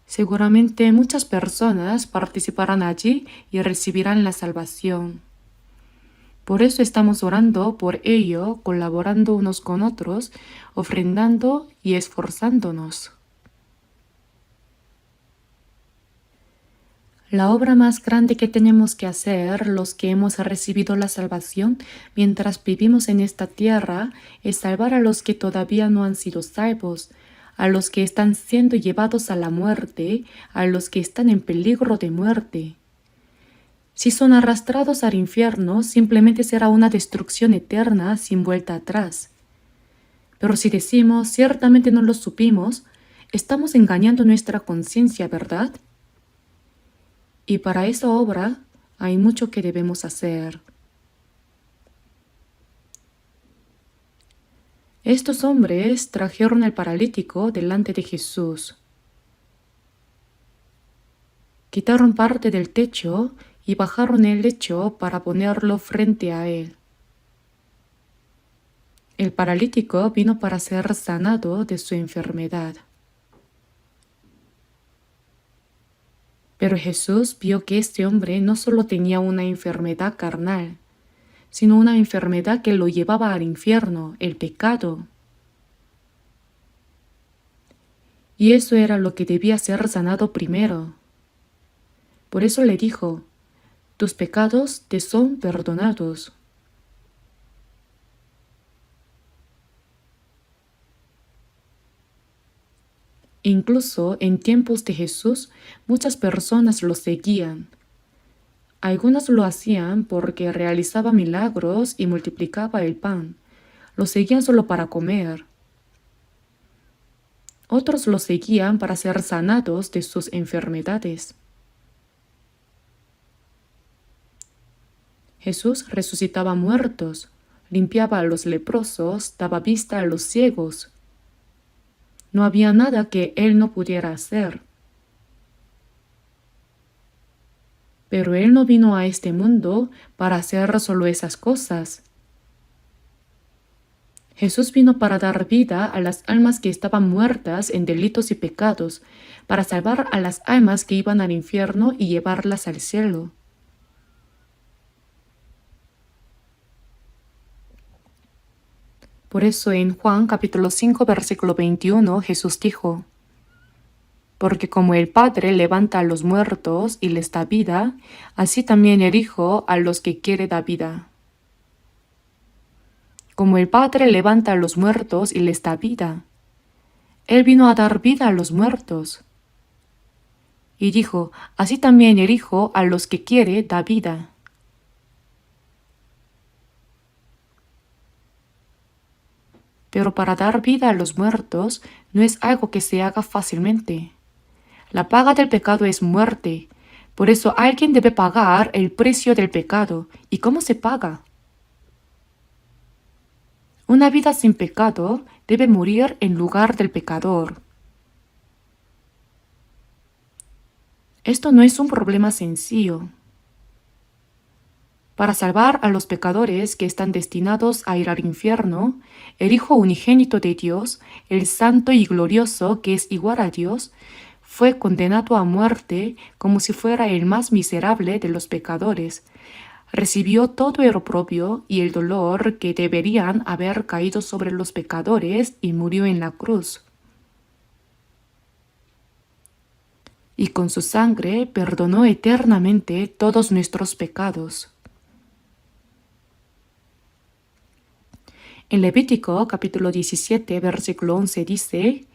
Seguramente muchas personas participarán allí y recibirán la salvación. Por eso estamos orando por ello, colaborando unos con otros, ofrendando y esforzándonos. La obra más grande que tenemos que hacer los que hemos recibido la salvación mientras vivimos en esta tierra es salvar a los que todavía no han sido salvos, a los que están siendo llevados a la muerte, a los que están en peligro de muerte. Si son arrastrados al infierno, simplemente será una destrucción eterna sin vuelta atrás. Pero si decimos, ciertamente no lo supimos, estamos engañando nuestra conciencia, ¿verdad? Y para esa obra hay mucho que debemos hacer. Estos hombres trajeron al paralítico delante de Jesús. Quitaron parte del techo y bajaron el lecho para ponerlo frente a él. El paralítico vino para ser sanado de su enfermedad. Pero Jesús vio que este hombre no solo tenía una enfermedad carnal, sino una enfermedad que lo llevaba al infierno, el pecado. Y eso era lo que debía ser sanado primero. Por eso le dijo, tus pecados te son perdonados. Incluso en tiempos de Jesús, muchas personas lo seguían. Algunas lo hacían porque realizaba milagros y multiplicaba el pan. Lo seguían solo para comer. Otros lo seguían para ser sanados de sus enfermedades. Jesús resucitaba muertos, limpiaba a los leprosos, daba vista a los ciegos. No había nada que él no pudiera hacer. Pero él no vino a este mundo para hacer solo esas cosas. Jesús vino para dar vida a las almas que estaban muertas en delitos y pecados, para salvar a las almas que iban al infierno y llevarlas al cielo. Por eso en Juan capítulo 5 versículo 21 Jesús dijo, porque como el Padre levanta a los muertos y les da vida, así también el Hijo a los que quiere da vida. Como el Padre levanta a los muertos y les da vida. Él vino a dar vida a los muertos. Y dijo, así también el Hijo a los que quiere da vida. Pero para dar vida a los muertos no es algo que se haga fácilmente. La paga del pecado es muerte. Por eso alguien debe pagar el precio del pecado. ¿Y cómo se paga? Una vida sin pecado debe morir en lugar del pecador. Esto no es un problema sencillo. Para salvar a los pecadores que están destinados a ir al infierno, el Hijo unigénito de Dios, el Santo y Glorioso que es igual a Dios, fue condenado a muerte como si fuera el más miserable de los pecadores. Recibió todo el oprobio y el dolor que deberían haber caído sobre los pecadores y murió en la cruz. Y con su sangre perdonó eternamente todos nuestros pecados. En Levítico capítulo 17 versículo 11 dice,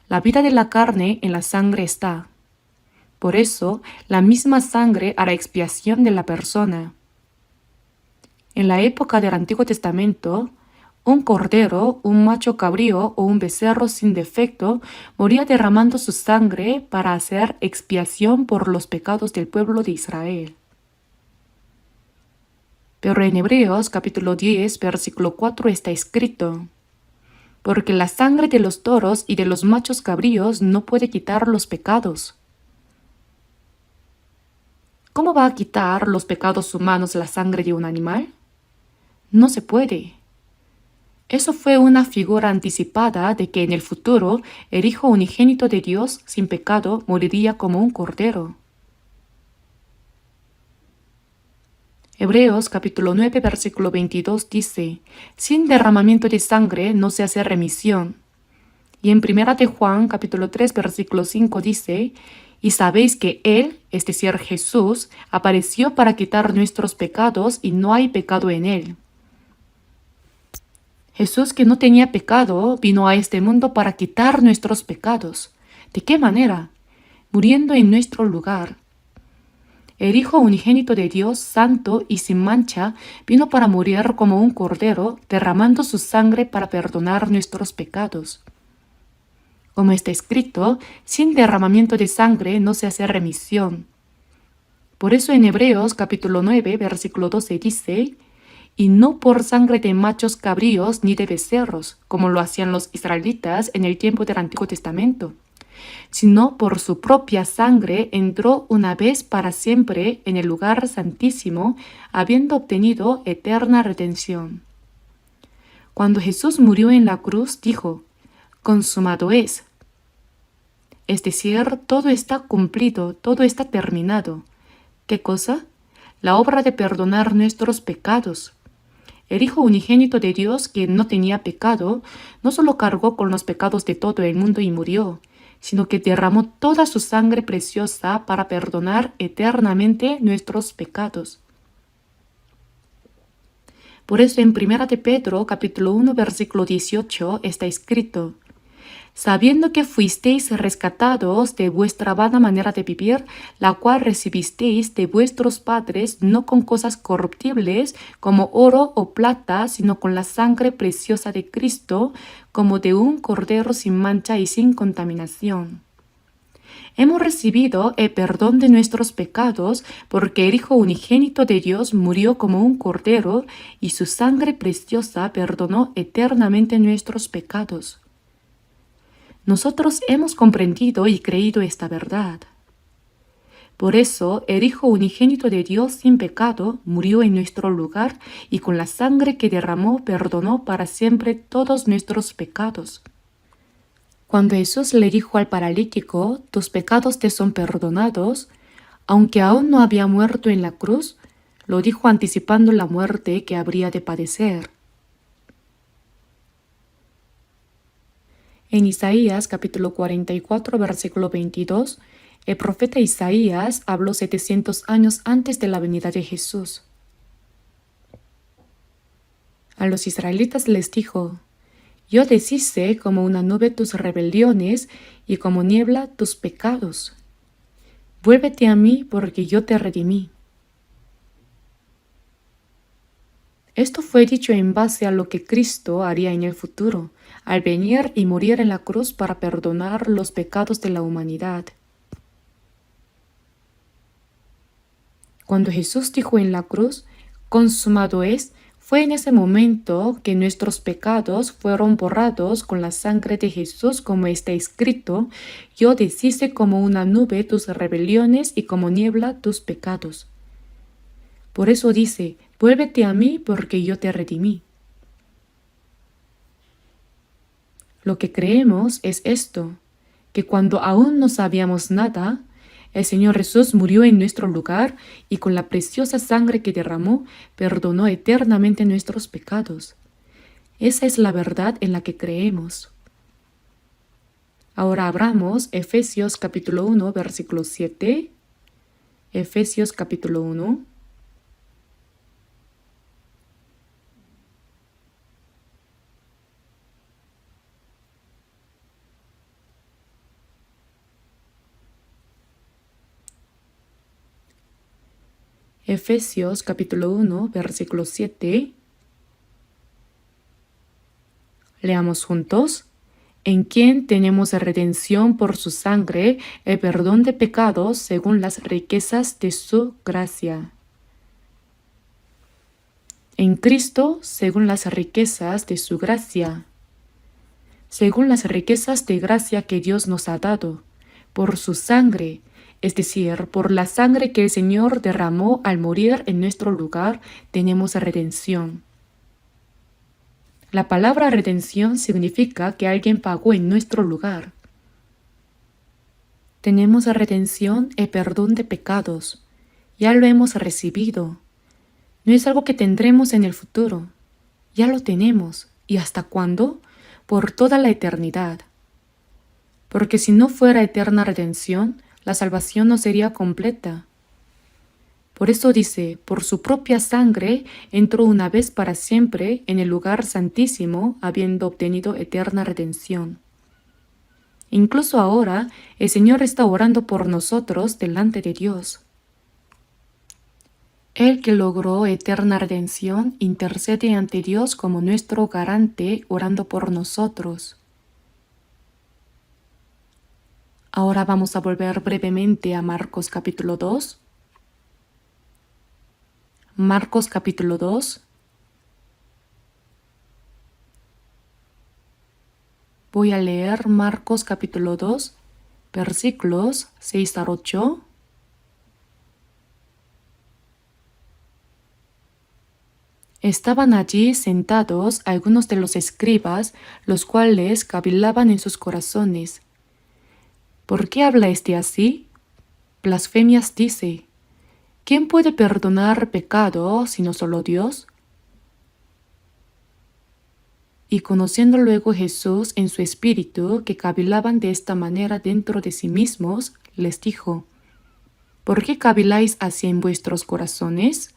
la vida de la carne en la sangre está. Por eso, la misma sangre hará expiación de la persona. En la época del Antiguo Testamento, un cordero, un macho cabrío o un becerro sin defecto moría derramando su sangre para hacer expiación por los pecados del pueblo de Israel. Pero en Hebreos capítulo 10 versículo 4 está escrito, porque la sangre de los toros y de los machos cabríos no puede quitar los pecados. ¿Cómo va a quitar los pecados humanos la sangre de un animal? No se puede. Eso fue una figura anticipada de que en el futuro el Hijo unigénito de Dios sin pecado moriría como un cordero. Hebreos capítulo 9 versículo 22 dice, sin derramamiento de sangre no se hace remisión. Y en 1 de Juan capítulo 3 versículo 5 dice, y sabéis que Él, es decir Jesús, apareció para quitar nuestros pecados y no hay pecado en Él. Jesús, que no tenía pecado, vino a este mundo para quitar nuestros pecados. ¿De qué manera? Muriendo en nuestro lugar. El Hijo unigénito de Dios, santo y sin mancha, vino para morir como un cordero, derramando su sangre para perdonar nuestros pecados. Como está escrito, sin derramamiento de sangre no se hace remisión. Por eso en Hebreos capítulo 9, versículo 12 dice, y no por sangre de machos cabríos ni de becerros, como lo hacían los israelitas en el tiempo del Antiguo Testamento, sino por su propia sangre entró una vez para siempre en el lugar santísimo, habiendo obtenido eterna redención. Cuando Jesús murió en la cruz, dijo, consumado es. Es decir, todo está cumplido, todo está terminado. ¿Qué cosa? La obra de perdonar nuestros pecados. El Hijo unigénito de Dios, que no tenía pecado, no solo cargó con los pecados de todo el mundo y murió, sino que derramó toda su sangre preciosa para perdonar eternamente nuestros pecados. Por eso en 1 de Pedro, capítulo 1, versículo 18, está escrito: sabiendo que fuisteis rescatados de vuestra vana manera de vivir, la cual recibisteis de vuestros padres, no con cosas corruptibles como oro o plata, sino con la sangre preciosa de Cristo, como de un cordero sin mancha y sin contaminación. Hemos recibido el perdón de nuestros pecados porque el Hijo unigénito de Dios murió como un cordero y su sangre preciosa perdonó eternamente nuestros pecados. Nosotros hemos comprendido y creído esta verdad. Por eso, el Hijo unigénito de Dios sin pecado murió en nuestro lugar y con la sangre que derramó perdonó para siempre todos nuestros pecados. Cuando Jesús le dijo al paralítico: tus pecados te son perdonados, aunque aún no había muerto en la cruz, lo dijo anticipando la muerte que habría de padecer. En Isaías capítulo 44, versículo 22, el profeta Isaías habló 700 años antes de la venida de Jesús. A los israelitas les dijo: yo deshice como una nube tus rebeliones y como niebla tus pecados. Vuélvete a mí porque yo te redimí. Esto fue dicho en base a lo que Cristo haría en el futuro, al venir y morir en la cruz para perdonar los pecados de la humanidad. Cuando Jesús dijo en la cruz: consumado es, fue en ese momento que nuestros pecados fueron borrados con la sangre de Jesús, como está escrito: yo deshice como una nube tus rebeliones y como niebla tus pecados. Por eso dice: vuélvete a mí porque yo te redimí. Lo que creemos es esto, que cuando aún no sabíamos nada, el Señor Jesús murió en nuestro lugar y con la preciosa sangre que derramó, perdonó eternamente nuestros pecados. Esa es la verdad en la que creemos. Ahora abramos Efesios capítulo 1, versículo 7. Efesios capítulo 1. Efesios capítulo 1, versículo 7. Leamos juntos. En quien tenemos redención por su sangre, el perdón de pecados según las riquezas de su gracia. En Cristo, según las riquezas de su gracia. Según las riquezas de gracia que Dios nos ha dado, por su sangre, es decir, por la sangre que el Señor derramó al morir en nuestro lugar, tenemos redención. La palabra redención significa que alguien pagó en nuestro lugar. Tenemos redención y perdón de pecados. Ya lo hemos recibido. No es algo que tendremos en el futuro. Ya lo tenemos. ¿Y hasta cuándo? Por toda la eternidad. Porque si no fuera eterna redención, la salvación no sería completa. Por eso dice: por su propia sangre entró una vez para siempre en el lugar santísimo, habiendo obtenido eterna redención. Incluso ahora, el Señor está orando por nosotros delante de Dios. El que logró eterna redención intercede ante Dios como nuestro garante, orando por nosotros. Ahora vamos a volver brevemente a Marcos capítulo 2. Marcos capítulo 2. Voy a leer Marcos capítulo 2, versículos 6 al 8. Estaban allí sentados algunos de los escribas, los cuales cavilaban en sus corazones. ¿Por qué habla este así? Blasfemias dice. ¿Quién puede perdonar pecado sino solo Dios? Y conociendo luego Jesús en su espíritu que cavilaban de esta manera dentro de sí mismos, les dijo: ¿Por qué caviláis así en vuestros corazones?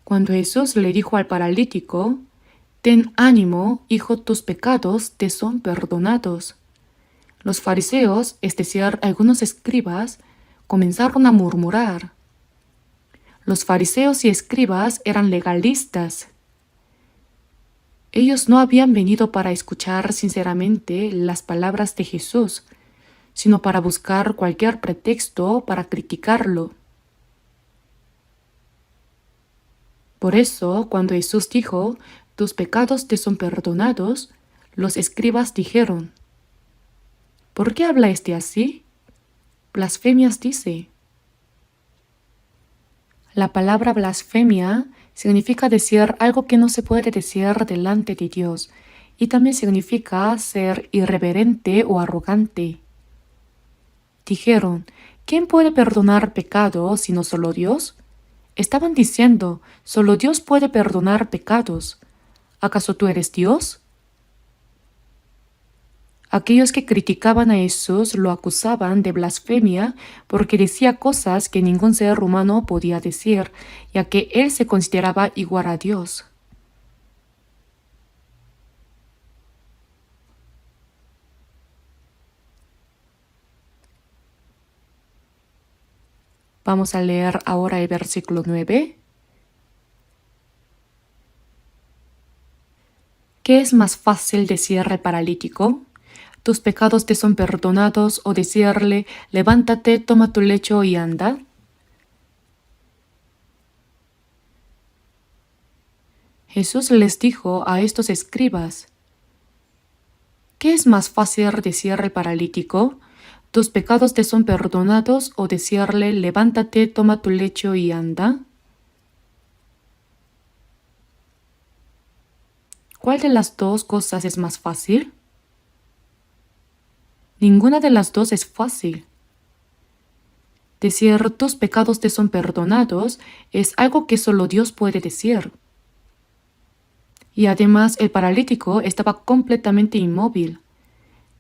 Cuando Jesús le dijo al paralítico: Ten ánimo, hijo, tus pecados te son perdonados, los fariseos, es decir, algunos escribas, comenzaron a murmurar. Los fariseos y escribas eran legalistas. Ellos no habían venido para escuchar sinceramente las palabras de Jesús, sino para buscar cualquier pretexto para criticarlo. Por eso, cuando Jesús dijo: Tus pecados te son perdonados, los escribas dijeron: ¿Por qué habla este así? Blasfemias dice. La palabra blasfemia significa decir algo que no se puede decir delante de Dios, y también significa ser irreverente o arrogante. Dijeron: ¿Quién puede perdonar pecados sino solo Dios? Estaban diciendo: solo Dios puede perdonar pecados. ¿Acaso tú eres Dios? Aquellos que criticaban a Jesús lo acusaban de blasfemia porque decía cosas que ningún ser humano podía decir, ya que él se consideraba igual a Dios. Vamos a leer ahora el versículo 9. ¿Qué es más fácil decirle al paralítico: Tus pecados te son perdonados, o decirle: Levántate, toma tu lecho y anda? Jesús les dijo a estos escribas: ¿Qué es más fácil decirle al paralítico: Tus pecados te son perdonados, o decirle: Levántate, toma tu lecho y anda? ¿Cuál de las dos cosas es más fácil? Ninguna de las dos es fácil. Decir tus pecados te son perdonados es algo que solo Dios puede decir. Y además el paralítico estaba completamente inmóvil.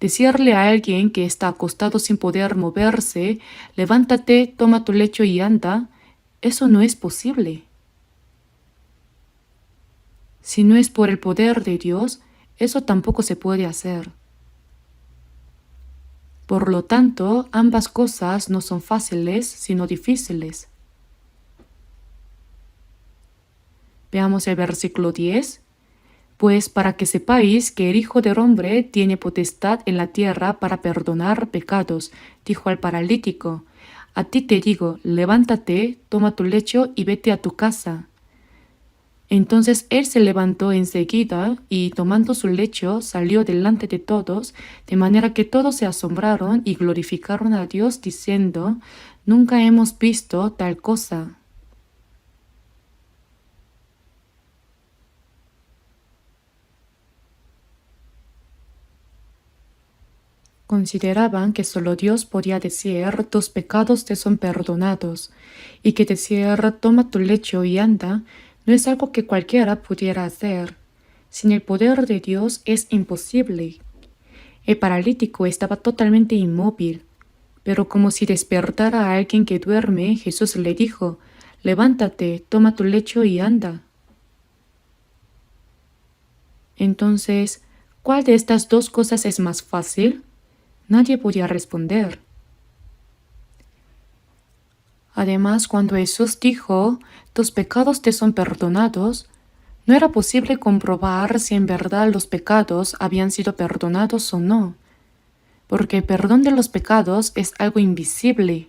Decirle a alguien que está acostado sin poder moverse: levántate, toma tu lecho y anda, eso no es posible. Si no es por el poder de Dios, eso tampoco se puede hacer. Por lo tanto, ambas cosas no son fáciles, sino difíciles. Veamos el versículo 10. Pues para que sepáis que el Hijo del Hombre tiene potestad en la tierra para perdonar pecados, dijo al paralítico: A ti te digo, levántate, toma tu lecho y vete a tu casa. Entonces él se levantó enseguida y, tomando su lecho, salió delante de todos, de manera que todos se asombraron y glorificaron a Dios, diciendo: Nunca hemos visto tal cosa. Consideraban que solo Dios podía decir: Tus pecados te son perdonados, y que decir: Toma tu lecho y anda no es algo que cualquiera pudiera hacer. Sin el poder de Dios es imposible. El paralítico estaba totalmente inmóvil, pero como si despertara a alguien que duerme, Jesús le dijo: Levántate, toma tu lecho y anda. Entonces, ¿cuál de estas dos cosas es más fácil? Nadie podía responder. Además, cuando Jesús dijo: Tus pecados te son perdonados, no era posible comprobar si en verdad los pecados habían sido perdonados o no, porque el perdón de los pecados es algo invisible.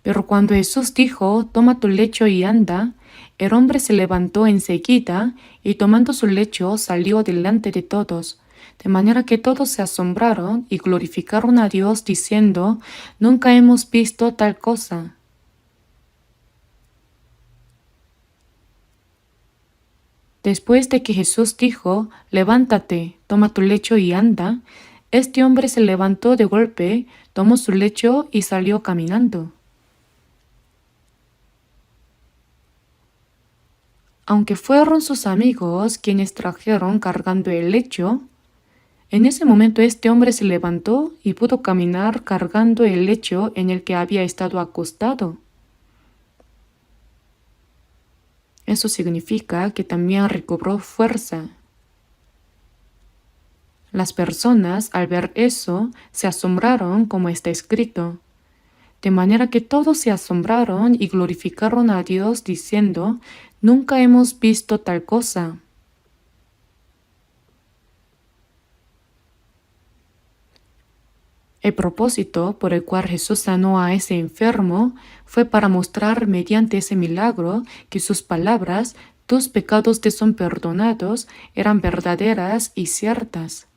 Pero cuando Jesús dijo: Toma tu lecho y anda, el hombre se levantó enseguida y, tomando su lecho, salió delante de todos, de manera que todos se asombraron y glorificaron a Dios, diciendo: Nunca hemos visto tal cosa. Después de que Jesús dijo: Levántate, toma tu lecho y anda, este hombre se levantó de golpe, tomó su lecho y salió caminando. aunque fueron sus amigos quienes trajeron cargando el lecho, en ese momento este hombre se levantó y pudo caminar cargando el lecho en el que había estado acostado. Eso significa que también recobró fuerza. Las personas, al ver eso, se asombraron como está escrito. De manera que todos se asombraron y glorificaron a Dios diciendo, «Nunca hemos visto tal cosa». El propósito por el cual Jesús sanó a ese enfermo fue para mostrar mediante ese milagro que sus palabras, «tus pecados te son perdonados», eran verdaderas y ciertas.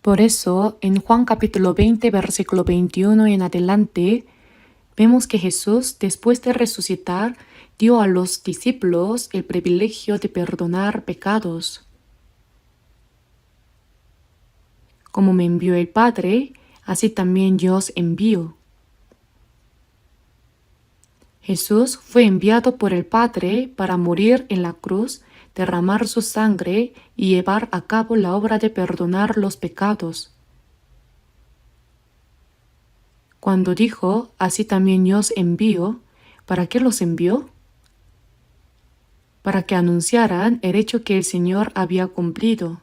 Por eso, en Juan capítulo 20, versículo 21 en adelante, vemos que Jesús, después de resucitar, dio a los discípulos el privilegio de perdonar pecados. Como me envió el Padre, así también yo os envío. Jesús fue enviado por el Padre para morir en la cruz, derramar su sangre y llevar a cabo la obra de perdonar los pecados. Cuando dijo, así también yo os envío, ¿para qué los envió? Para que anunciaran el hecho que el Señor había cumplido.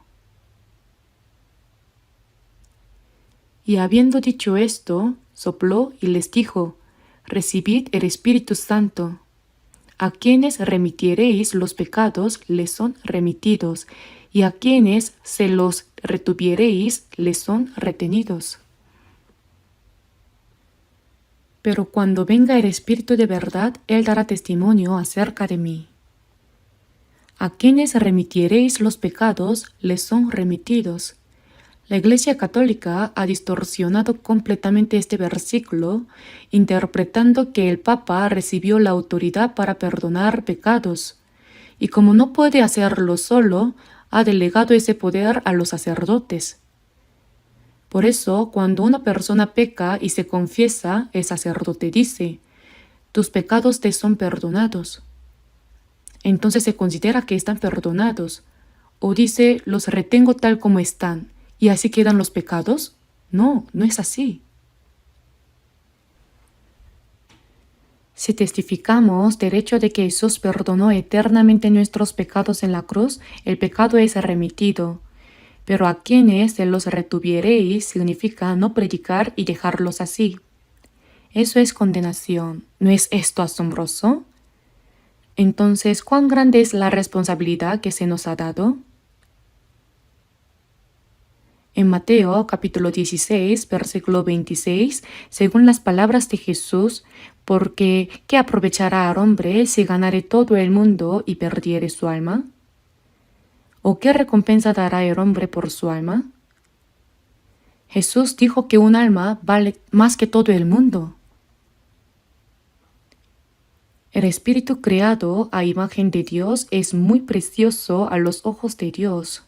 Y habiendo dicho esto, sopló y les dijo, recibid el Espíritu Santo. A quienes remitiereis los pecados les son remitidos, y a quienes se los retuviereis les son retenidos. Pero cuando venga el Espíritu de verdad, Él dará testimonio acerca de mí. A quienes remitiereis los pecados les son remitidos. La Iglesia Católica ha distorsionado completamente este versículo, interpretando que el Papa recibió la autoridad para perdonar pecados, y como no puede hacerlo solo, ha delegado ese poder a los sacerdotes. Por eso, cuando una persona peca y se confiesa, el sacerdote dice, «Tus pecados te son perdonados». Entonces se considera que están perdonados, o dice, «Los retengo tal como están». ¿Y así quedan los pecados? No, no es así. Si testificamos del hecho de que Jesús perdonó eternamente nuestros pecados en la cruz, el pecado es remitido. Pero a quienes se los retuviereis significa no predicar y dejarlos así. Eso es condenación. ¿No es esto asombroso? Entonces, ¿cuán grande es la responsabilidad que se nos ha dado? En Mateo capítulo 16, versículo 26, según las palabras de Jesús, porque ¿qué aprovechará al hombre si ganare todo el mundo y perdiere su alma? ¿O qué recompensa dará el hombre por su alma? Jesús dijo que un alma vale más que todo el mundo. El espíritu creado a imagen de Dios es muy precioso a los ojos de Dios.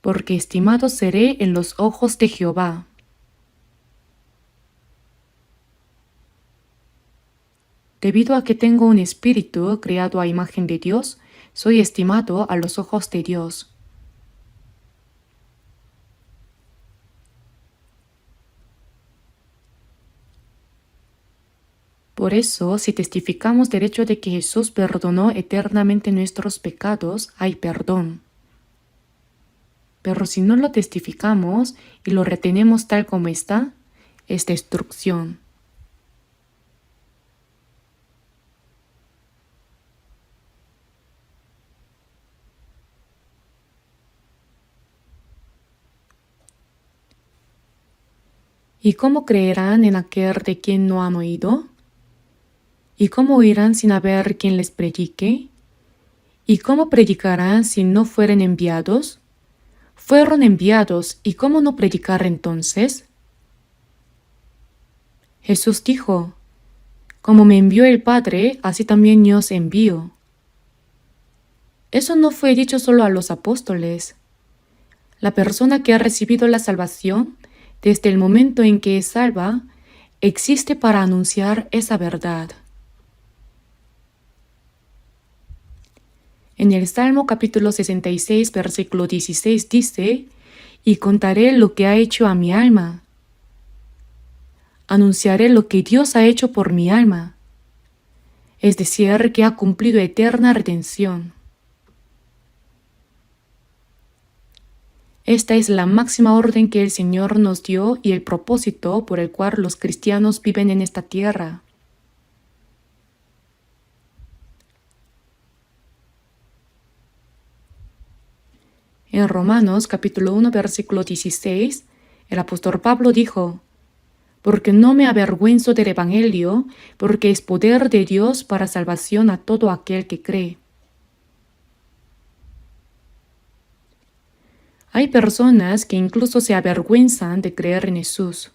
Porque estimado seré en los ojos de Jehová. Debido a que tengo un espíritu creado a imagen de Dios, soy estimado a los ojos de Dios. Por eso, si testificamos del hecho de que Jesús perdonó eternamente nuestros pecados, hay perdón. Pero si no lo testificamos y lo retenemos tal como está, es destrucción. ¿Y cómo creerán en aquel de quien no han oído? ¿Y cómo oirán sin haber quien les predique? ¿Y cómo predicarán si no fueren enviados? Fueron enviados, ¿y cómo no predicar entonces? Jesús dijo, Como me envió el Padre, así también yo os envío. Eso no fue dicho solo a los apóstoles. La persona que ha recibido la salvación, desde el momento en que es salva, existe para anunciar esa verdad. En el Salmo capítulo 66, versículo 16 dice: «Y contaré lo que ha hecho a mi alma. Anunciaré lo que Dios ha hecho por mi alma», es decir, que ha cumplido eterna redención. Esta es la máxima orden que el Señor nos dio y el propósito por el cual los cristianos viven en esta tierra. En Romanos capítulo 1, versículo 16, el apóstol Pablo dijo: «Porque no me avergüenzo del Evangelio, porque es poder de Dios para salvación a todo aquel que cree». Hay personas que incluso se avergüenzan de creer en Jesús.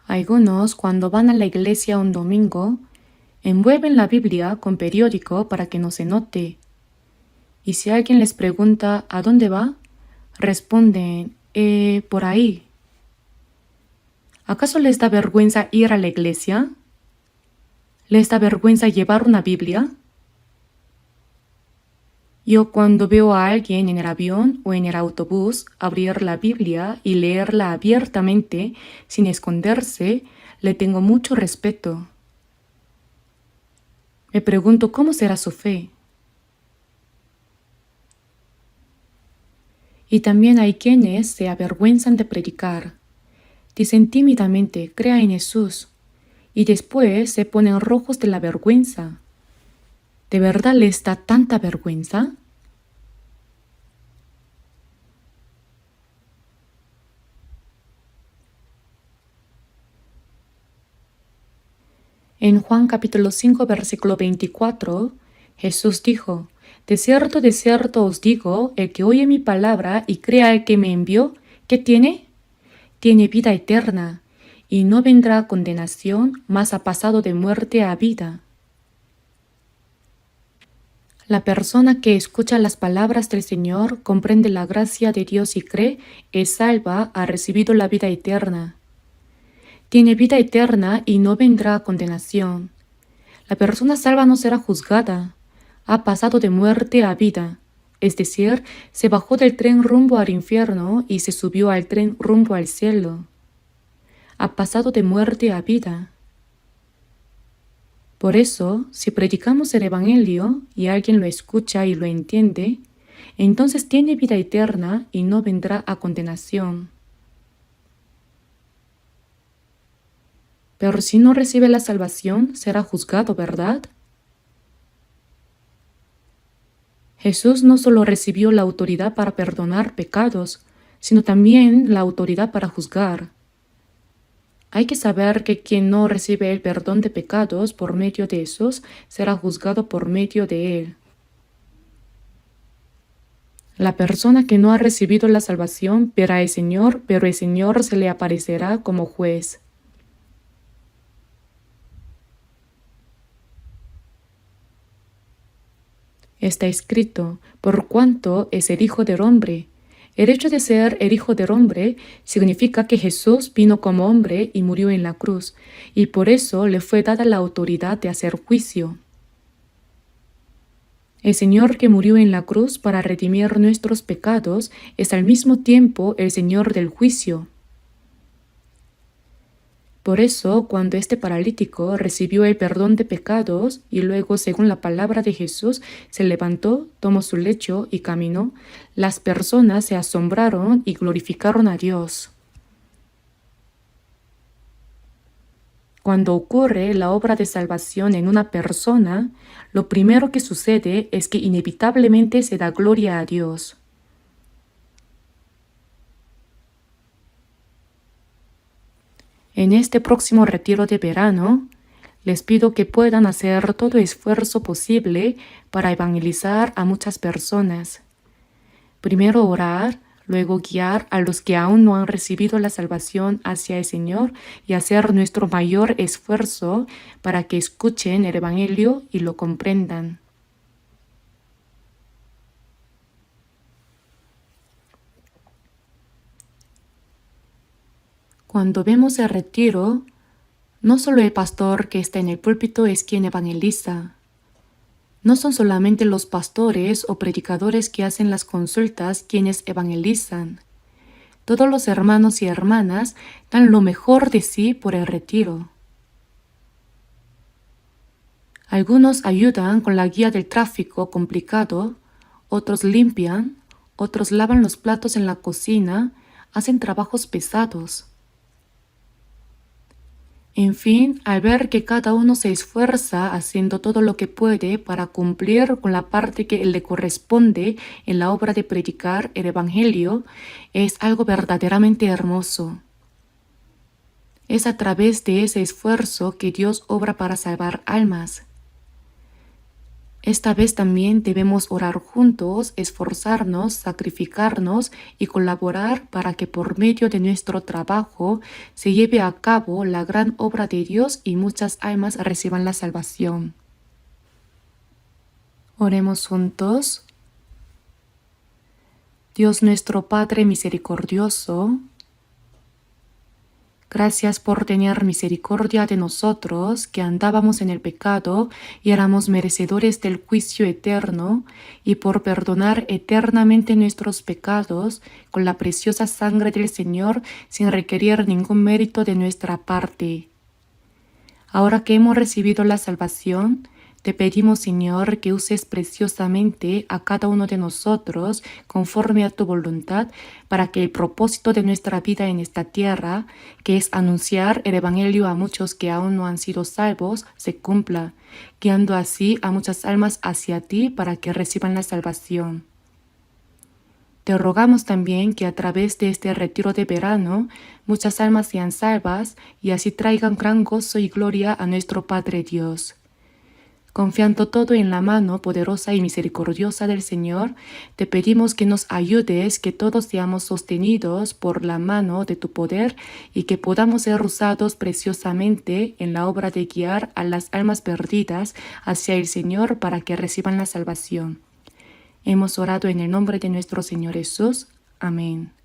Algunos, cuando van a la iglesia un domingo, envuelven la Biblia con periódico para que no se note. Y si alguien les pregunta ¿a dónde va?, responden, por ahí. ¿Acaso les da vergüenza ir a la iglesia? ¿Les da vergüenza llevar una Biblia? Yo, cuando veo a alguien en el avión o en el autobús abrir la Biblia y leerla abiertamente, sin esconderse, le tengo mucho respeto. Me pregunto cómo será su fe. Y también hay quienes se avergüenzan de predicar. Dicen tímidamente: «Crea en Jesús», y después se ponen rojos de la vergüenza. ¿De verdad les da tanta vergüenza? En Juan capítulo 5, versículo 24, Jesús dijo: de cierto os digo, el que oye mi palabra y crea al que me envió, ¿qué tiene? Tiene vida eterna, y no vendrá a condenación, mas ha pasado de muerte a vida». La persona que escucha las palabras del Señor, comprende la gracia de Dios y cree, es salva, ha recibido la vida eterna. Tiene vida eterna y no vendrá a condenación. La persona salva no será juzgada. Ha pasado de muerte a vida, es decir, se bajó del tren rumbo al infierno y se subió al tren rumbo al cielo. Ha pasado de muerte a vida. Por eso, si predicamos el Evangelio y alguien lo escucha y lo entiende, entonces tiene vida eterna y no vendrá a condenación. Pero si no recibe la salvación, será juzgado, ¿verdad? Jesús no solo recibió la autoridad para perdonar pecados, sino también la autoridad para juzgar. Hay que saber que quien no recibe el perdón de pecados por medio de Jesús será juzgado por medio de él. La persona que no ha recibido la salvación verá al Señor, pero el Señor se le aparecerá como juez. Está escrito: por cuanto es el Hijo del Hombre. El hecho de ser el Hijo del Hombre significa que Jesús vino como hombre y murió en la cruz, y por eso le fue dada la autoridad de hacer juicio. El Señor que murió en la cruz para redimir nuestros pecados es al mismo tiempo el Señor del juicio. Por eso, cuando este paralítico recibió el perdón de pecados y luego, según la palabra de Jesús, se levantó, tomó su lecho y caminó, las personas se asombraron y glorificaron a Dios. Cuando ocurre la obra de salvación en una persona, lo primero que sucede es que inevitablemente se da gloria a Dios. En este próximo retiro de verano, les pido que puedan hacer todo esfuerzo posible para evangelizar a muchas personas. Primero orar, luego guiar a los que aún no han recibido la salvación hacia el Señor y hacer nuestro mayor esfuerzo para que escuchen el Evangelio y lo comprendan. Cuando vemos el retiro, no solo el pastor que está en el púlpito es quien evangeliza. No son solamente los pastores o predicadores que hacen las consultas quienes evangelizan. Todos los hermanos y hermanas dan lo mejor de sí por el retiro. Algunos ayudan con la guía del tráfico complicado, otros limpian, otros lavan los platos en la cocina, hacen trabajos pesados. En fin, al ver que cada uno se esfuerza haciendo todo lo que puede para cumplir con la parte que le corresponde en la obra de predicar el Evangelio, es algo verdaderamente hermoso. Es a través de ese esfuerzo que Dios obra para salvar almas. Esta vez también debemos orar juntos, esforzarnos, sacrificarnos y colaborar para que por medio de nuestro trabajo se lleve a cabo la gran obra de Dios y muchas almas reciban la salvación. Oremos juntos. Dios nuestro Padre misericordioso, gracias por tener misericordia de nosotros que andábamos en el pecado y éramos merecedores del juicio eterno, y por perdonar eternamente nuestros pecados con la preciosa sangre del Señor sin requerir ningún mérito de nuestra parte. Ahora que hemos recibido la salvación, te pedimos, Señor, que uses preciosamente a cada uno de nosotros conforme a tu voluntad para que el propósito de nuestra vida en esta tierra, que es anunciar el Evangelio a muchos que aún no han sido salvos, se cumpla, guiando así a muchas almas hacia ti para que reciban la salvación. Te rogamos también que a través de este retiro de verano muchas almas sean salvas y así traigan gran gozo y gloria a nuestro Padre Dios. Confiando todo en la mano poderosa y misericordiosa del Señor, te pedimos que nos ayudes, que todos seamos sostenidos por la mano de tu poder y que podamos ser usados preciosamente en la obra de guiar a las almas perdidas hacia el Señor para que reciban la salvación. Hemos orado en el nombre de nuestro Señor Jesús. Amén.